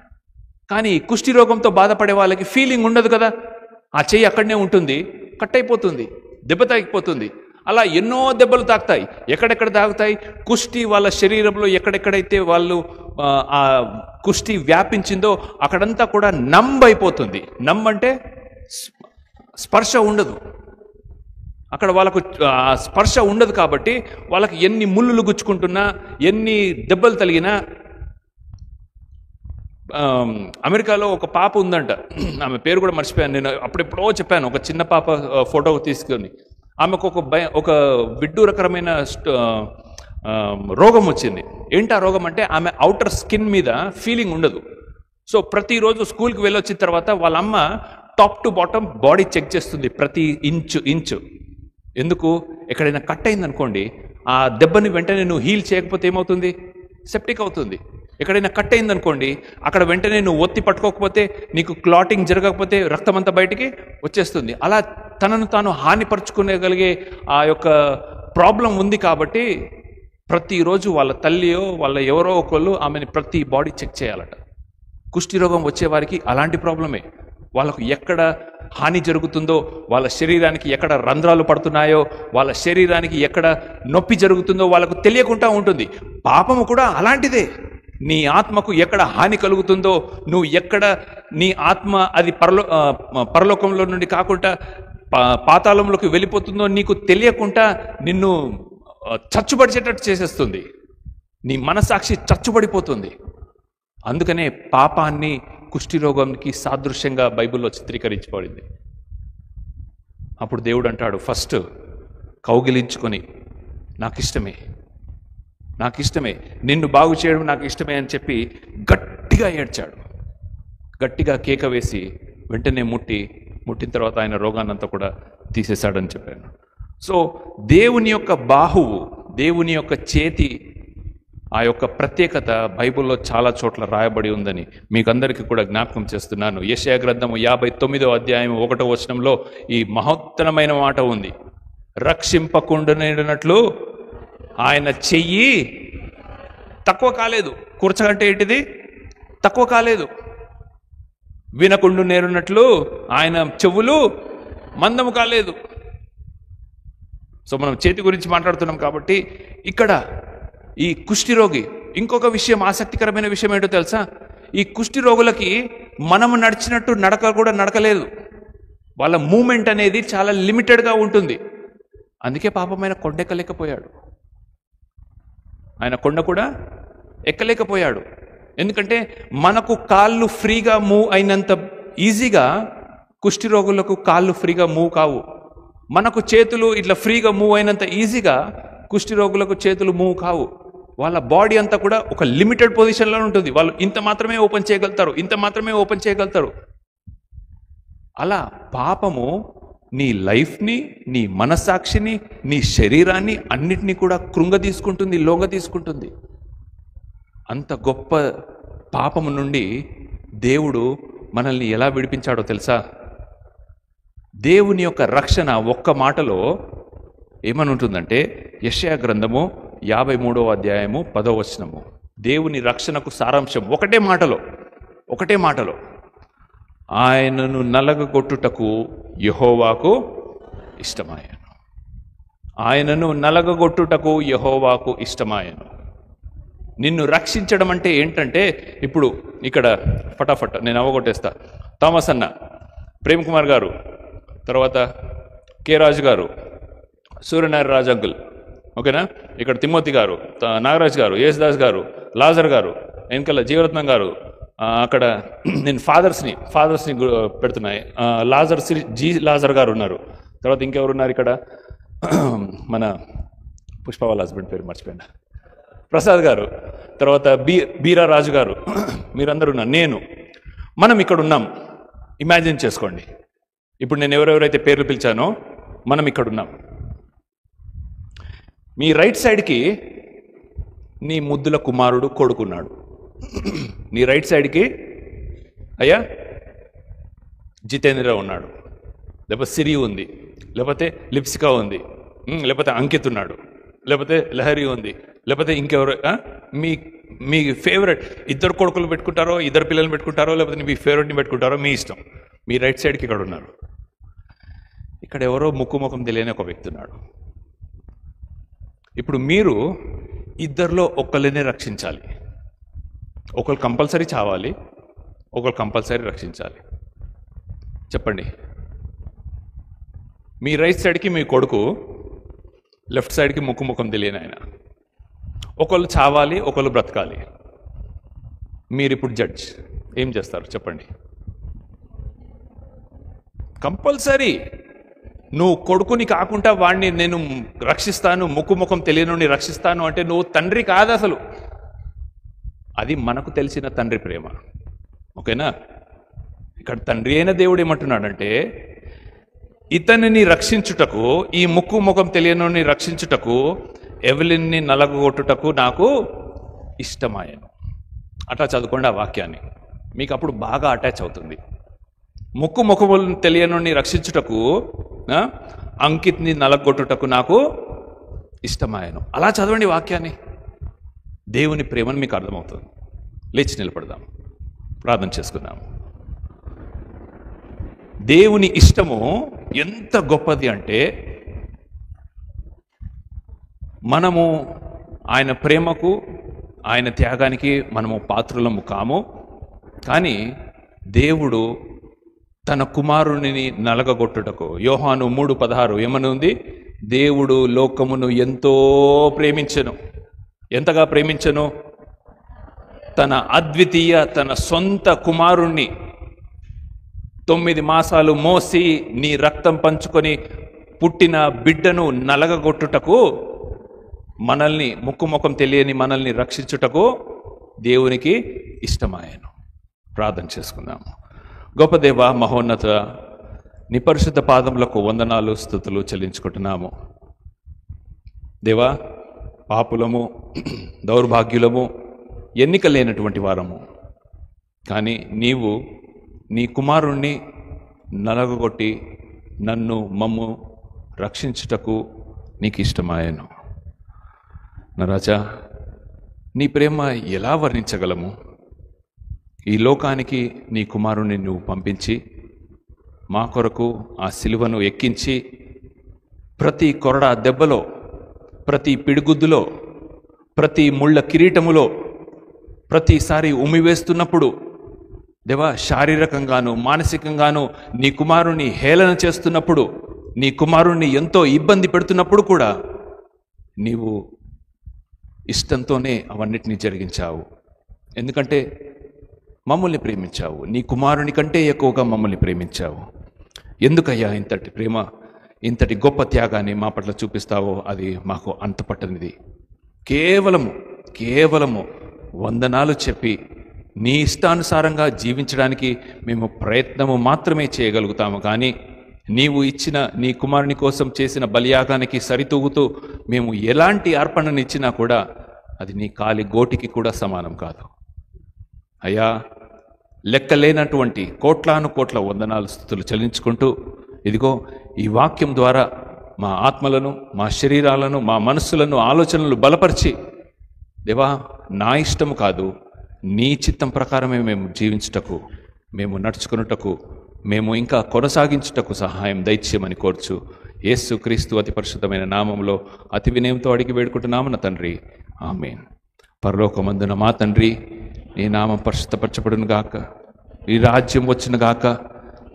కానీ కుష్టి రోగంతో బాధపడే వాళ్ళకి ఫీలింగ్ ఉండదు కదా, ఆ చెయ్యి అక్కడనే ఉంటుంది, కట్ అయిపోతుంది, దెబ్బ తాగిపోతుంది. అలా ఎన్నో దెబ్బలు తాకుతాయి. ఎక్కడెక్కడ తాగుతాయి? కుష్టి వాళ్ళ శరీరంలో ఎక్కడెక్కడైతే వాళ్ళు ఆ కుష్టి వ్యాపించిందో అక్కడంతా కూడా అయిపోతుంది. అంటే స్పర్శ ఉండదు, అక్కడ వాళ్ళకు స్పర్శ ఉండదు. కాబట్టి వాళ్ళకి ఎన్ని ముళ్ళులు గుచ్చుకుంటున్నా, ఎన్ని దెబ్బలు తగిలినా. అమెరికాలో ఒక పాప ఉందంట, ఆమె పేరు కూడా మర్చిపోయాను నేను, అప్పుడెప్పుడో చెప్పాను. ఒక చిన్న పాప ఫోటో తీసుకొని, ఆమెకు ఒక విడ్డూరకరమైన రోగం వచ్చింది. ఏంటి ఆ రోగం అంటే, ఆమె అవుటర్ స్కిన్ మీద ఫీలింగ్ ఉండదు. సో ప్రతిరోజు స్కూల్కి వెళ్ళొచ్చిన తర్వాత వాళ్ళ అమ్మ top to bottom body check చేస్తుంది, ప్రతి ఇంచు. ఎందుకు? ఎక్కడైనా కట్ అయింది అనుకోండి, ఆ దెబ్బని వెంటనే నువ్వు హీల్ చేయకపోతే ఏమవుతుంది? సెప్టిక్ అవుతుంది. ఎక్కడైనా కట్ అయింది అనుకోండి, అక్కడ వెంటనే నువ్వు ఒత్తి పట్టుకోకపోతే, నీకు క్లాటింగ్ జరగకపోతే రక్తం అంతా బయటికి వచ్చేస్తుంది. అలా తనను తాను హానిపరుచుకునేగలిగే ఆ యొక్క ప్రాబ్లం ఉంది. కాబట్టి ప్రతిరోజు వాళ్ళ తల్లియో వాళ్ళ ఎవరో ఒకళ్ళు ఆమెని ప్రతి బాడీ చెక్ చేయాలట. కుష్టి రోగం వచ్చేవారికి అలాంటి ప్రాబ్లమే. వాళ్ళకు ఎక్కడ హాని జరుగుతుందో, వాళ్ళ శరీరానికి ఎక్కడ రంధ్రాలు పడుతున్నాయో, వాళ్ళ శరీరానికి ఎక్కడ నొప్పి జరుగుతుందో వాళ్ళకు తెలియకుండా ఉంటుంది. పాపము కూడా అలాంటిదే. నీ ఆత్మకు ఎక్కడ హాని కలుగుతుందో, నువ్వు ఎక్కడ నీ ఆత్మ అది పరలోకంలో నుండి కాకుండా పాతాళంలోకి వెళ్ళిపోతుందో నీకు తెలియకుండా నిన్ను చచ్చుబడిచేటట్టు చేసేస్తుంది. నీ మనసాక్షి చచ్చుబడిపోతుంది. అందుకనే పాపాన్ని కుష్ఠిరోగానికి సాదృశ్యంగా బైబిల్లో చిత్రీకరించబడింది. అప్పుడు దేవుడు అంటాడు, ఫస్ట్ కౌగిలించుకొని నాకు ఇష్టమే, నిన్ను బాగు చేయడం నాకు ఇష్టమే అని చెప్పి గట్టిగా ఏడ్చాడు. గట్టిగా కేక వేసి వెంటనే ముట్టిన తర్వాత ఆయన రోగాన్నంతా కూడా తీసేశాడని చెప్పాను. సో దేవుని యొక్క బాహువు, దేవుని యొక్క చేతి, ఆ యొక్క ప్రత్యేకత బైబిల్లో చాలా చోట్ల రాయబడి ఉందని మీకు అందరికీ కూడా జ్ఞాపకం చేస్తున్నాను. యెషయా గ్రంథము 59వ అధ్యాయం 1వ వచనంలో ఈ మహోత్తరమైన మాట ఉంది. రక్షింపకుండానేటట్లు ఆయన చెయ్యి తక్కువ కాలేదు. కూర్చగంటే ఏంటిది? తక్కువ కాలేదు. వినకుండు నేరున్నట్లు ఆయన చెవులు మందము కాలేదు. సో మనం చేతి గురించి మాట్లాడుతున్నాం కాబట్టి ఇక్కడ ఈ కుష్ఠిరోగి, ఇంకొక విషయం, ఆసక్తికరమైన విషయం ఏంటో తెలుసా? ఈ కుష్ఠిరోగులకి మనము నడిచినట్టు నడక కూడా నడకలేదు. వాళ్ళ మూమెంట్ అనేది చాలా లిమిటెడ్గా ఉంటుంది. అందుకే పాపమైన కొండ ఎక్కలేకపోయాడు. ఆయన కొండ కూడా ఎక్కలేకపోయాడు. ఎందుకంటే మనకు కాళ్ళు ఫ్రీగా మూవ్ అయినంత ఈజీగా కుష్ఠిరోగులకు కాళ్ళు ఫ్రీగా మూవ్ కావు. మనకు చేతులు ఇట్లా ఫ్రీగా మూవ్ అయినంత ఈజీగా కుష్ఠిరోగులకు చేతులు మూవ్ కావు. వాళ్ళ బాడీ అంతా కూడా ఒక లిమిటెడ్ పొజిషన్లో ఉంటుంది. వాళ్ళు ఇంత మాత్రమే ఓపెన్ చేయగలుగుతారు. అలా పాపము నీ లైఫ్ని, నీ మనస్సాక్షిని, నీ శరీరాన్ని అన్నిటినీ కూడా లోగ తీసుకుంటుంది. అంత గొప్ప పాపము నుండి దేవుడు మనల్ని ఎలా విడిపించాడో తెలుసా? దేవుని యొక్క రక్షణ ఒక్క మాటలో ఏమని ఉంటుందంటే, యెషయా గ్రంథము 53వ అధ్యాయము 10వ వచనము, దేవుని రక్షణకు సారాంశం ఒకటే మాటలో, ఆయనను నలగగొట్టుటకు యెహోవాకు ఇష్టమాయెను. నిన్ను రక్షించడం అంటే ఏంటంటే, ఇప్పుడు ఇక్కడ ఫటాఫట్ నేను అవగొట్టేస్తా. థామస్ అన్న, ప్రేమ్ కుమార్ గారు, తర్వాత కె రాజు గారు, సూర్యనారాయణ రాజు అంకుల్, ఓకేనా, ఇక్కడ తిమ్మోతి గారు, నాగరాజ్ గారు, యేసుదాస్ గారు, లాజర్ గారు, వెనకాల జీవరత్నం గారు, అక్కడ నేను ఫాదర్స్ని పెడుతున్నాయి. లాజర్ గారు ఉన్నారు. తర్వాత ఇంకెవరు ఉన్నారు ఇక్కడ? మన పుష్ప వాళ్ళ హస్బెండ్ పేరు మర్చిపోయినా, ప్రసాద్ గారు, తర్వాత బీరా రాజు గారు, మీరందరూ ఉన్నారు. మనం ఇక్కడ ఉన్నాం. ఇమాజిన్ చేసుకోండి, ఇప్పుడు నేను ఎవరెవరైతే పేర్లు పిలిచానో మనం ఇక్కడ ఉన్నాం. మీ రైట్ సైడ్కి నీ ముద్దుల కుమారుడు కొడుకున్నాడు. నీ రైట్ సైడ్కి అయ్యా జితేంద్ర ఉన్నాడు, లేకపోతే సిరి ఉంది, లేకపోతే లిప్సికా ఉంది, లేకపోతే అంకిత్ ఉన్నాడు, లేకపోతే లహరి ఉంది, లేకపోతే ఇంకెవరు మీ మీ ఫేవరెట్ ఇద్దరు కొడుకులు పెట్టుకుంటారో, ఇద్దరు పిల్లలు పెట్టుకుంటారో, లేకపోతే మీ ఫేవరెట్ని పెట్టుకుంటారో మీ ఇష్టం. మీ రైట్ సైడ్కి ఇక్కడ ఉన్నారు. ఇక్కడ ఎవరో ముఖం తెలియని ఒక వ్యక్తి ఉన్నాడు. ఇప్పుడు మీరు ఇద్దరిలో ఒకరినే రక్షించాలి. ఒకరు కంపల్సరీ చావాలి, ఒకరు కంపల్సరీ రక్షించాలి. చెప్పండి. మీ రైట్ సైడ్కి మీ కొడుకు, లెఫ్ట్ సైడ్కి ముఖం తెలియని ఆయన. ఒకళ్ళు చావాలి, ఒకళ్ళు బ్రతకాలి. మీరు ఇప్పుడు జడ్జ్ ఏం చేస్తారు చెప్పండి? కంపల్సరీ నువ్వు కొడుకుని కాకుండా వాడిని నేను రక్షిస్తాను, ముఖం తెలియని రక్షిస్తాను అంటే నువ్వు తండ్రి కాదు అసలు. అది మనకు తెలిసిన తండ్రి ప్రేమ. ఓకేనా? ఇక్కడ తండ్రి అయిన దేవుడు ఏమంటున్నాడంటే, ఇతనిని రక్షించుటకు, ఈ ముఖం తెలియని రక్షించుటకు, ఎవలిని నలగొట్టుటకు నాకు ఇష్టమాయను. అట్లా చదువుకోండి ఆ వాక్యాన్ని, మీకు అప్పుడు బాగా అటాచ్ అవుతుంది. ముఖములు తెలియని రక్షించుటకు, అంకిత్ని నలగొట్టుటకు నాకు ఇష్టమాయను. అలా చదవండి వాక్యాన్ని. దేవుని ప్రేమను మీకు అర్థమవుతుంది. లేచి నిలబడదాం, ప్రార్థన చేసుకుందాం. దేవుని ఇష్టము ఎంత గొప్పది అంటే, మనము ఆయన ప్రేమకు, ఆయన త్యాగానికి మనము పాత్రులము కాము. కానీ దేవుడు తన కుమారుని నలగగొట్టుటకు, యోహాను 3:16 ఏమని ఉంది? దేవుడు లోకమును ఎంతో ప్రేమించెను. ఎంతగా ప్రేమించెను? తన అద్వితీయ, తన సొంత కుమారుణ్ణి 9 మాసాలు మోసి నీ రక్తం పంచుకొని పుట్టిన బిడ్డను నలగగొట్టుటకు, మనల్ని ముఖం తెలియని మనల్ని రక్షించుటకు దేవునికి ఇష్టమాయను. ప్రార్థన చేసుకుందాము. గొప్ప దేవ, మహోన్నత, నీ పరిశుద్ధ పాదములకు వందనాలు, స్తుతులు చెల్లించుకుంటున్నాము. దేవా, పాపులము, దౌర్భాగ్యులము, ఎన్నిక లేనటువంటి వారము. కానీ నీవు నీ కుమారుణ్ణి నలగొట్టి నన్ను, మమ్ము రక్షించుటకు నీకు ఇష్టమాయను. నరాజా, నీ ప్రేమ ఎలా వర్ణించగలము? ఈ లోకానికి నీ కుమారుణ్ణి నువ్వు పంపించి, మా కొరకు ఆ సిలువను ఎక్కించి, ప్రతి కొరడా దెబ్బలో, ప్రతి పిడిగుద్దులో, ప్రతి ముళ్ళ కిరీటములో, ప్రతిసారి ఉమ్మివేస్తున్నప్పుడు దేవా, శారీరకంగాను మానసికంగాను నీ కుమారుణ్ణి హేళన చేస్తున్నప్పుడు, నీ కుమారుణ్ణి ఎంతో ఇబ్బంది పెడుతున్నప్పుడు కూడా నీవు ఇష్టంతోనే అవన్నిటినీ జరిగించావు. ఎందుకంటే మమ్మల్ని ప్రేమించావు. నీ కుమారుని కంటే ఎక్కువగా మమ్మల్ని ప్రేమించావు. ఎందుకయ్యా ఇంతటి ప్రేమ, ఇంతటి గొప్ప త్యాగాన్ని మా పట్ల చూపిస్తావో అది మాకు అంతపట్టనిది. కేవలము వందనాలు చెప్పి నీ ఇష్టానుసారంగా జీవించడానికి మేము ప్రయత్నము మాత్రమే చేయగలుగుతాము. కానీ నీవు ఇచ్చిన నీ కుమారుని కోసం చేసిన బలియాగానికి సరితూగుతూ మేము ఎలాంటి అర్పణనిచ్చినా కూడా అది నీ కాలి గోటికి కూడా సమానం కాదు. అయ్యా, లెక్కలేనటువంటి కోట్లాను కోట్ల వందనాలు, స్తుతులు చెల్లించుకుంటూ, ఇదిగో ఈ వాక్యం ద్వారా మా ఆత్మలను, మా శరీరాలను, మా మనస్సులను, ఆలోచనలు బలపరిచి, దేవా, నా ఇష్టము కాదు నీ చిత్తం ప్రకారమే మేము జీవించుటకు, మేము నడుచుకున్నటకు, మేము ఇంకా కొనసాగించుటకు సహాయం దయచేయమని కోర్చు యేసు క్రీస్తు అతి పరిశుద్ధమైన నామంలో అతి వినయంతో అడిగి వేడుకుంటున్నాము నా తండ్రి, ఆమేన్. పరలోకమందున మా తండ్రి, నీ నామం పరిశుద్ధపరచబడును గాక, నీ రాజ్యం వచ్చును గాక,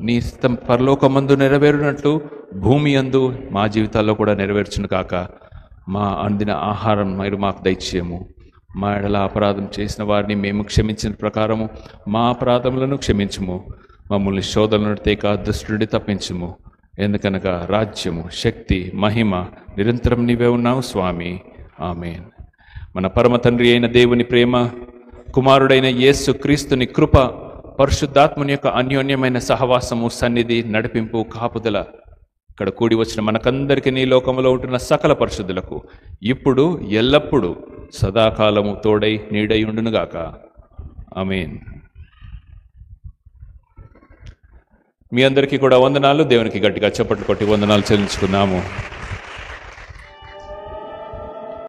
నీ ఇష్టం పరలోకమందు నెరవేరునట్లు భూమి యందు మా జీవితాల్లో కూడా నెరవేర్చును గాక. మా అందిన ఆహారం మీరు మాకు దయచేయము. మా ఎడల అపరాధం చేసిన వారిని మేము క్షమించిన ప్రకారము మా అపరాధములను క్షమించుము. మమ్మల్ని శోధనలు తేక దుష్టుడి తప్పించుము. ఎందుకనగా రాజ్యము, శక్తి, మహిమ నిరంతరం నీవే ఉన్నావు స్వామి, ఆమేన్. మన పరమ తండ్రి అయిన దేవుని ప్రేమ, కుమారుడైన యేసు క్రీస్తుని కృప, పరిశుద్ధాత్మని యొక్క అన్యోన్యమైన సహవాసము, సన్నిధి, నడిపింపు, కాపుదల ఇక్కడ కూడి వచ్చిన మనకందరికీ నీ లోకంలో ఉంటున్న సకల పరిశుద్ధులకు ఇప్పుడు ఎల్లప్పుడూ సదాకాలము తోడై నీడై ఉండునుగాక, ఆమేన్. మీ అందరికీ కూడా వందనాలు. దేవునికి గట్టిగా చప్పట్లు కొట్టి వందనాలు చెల్లించుకుందాము.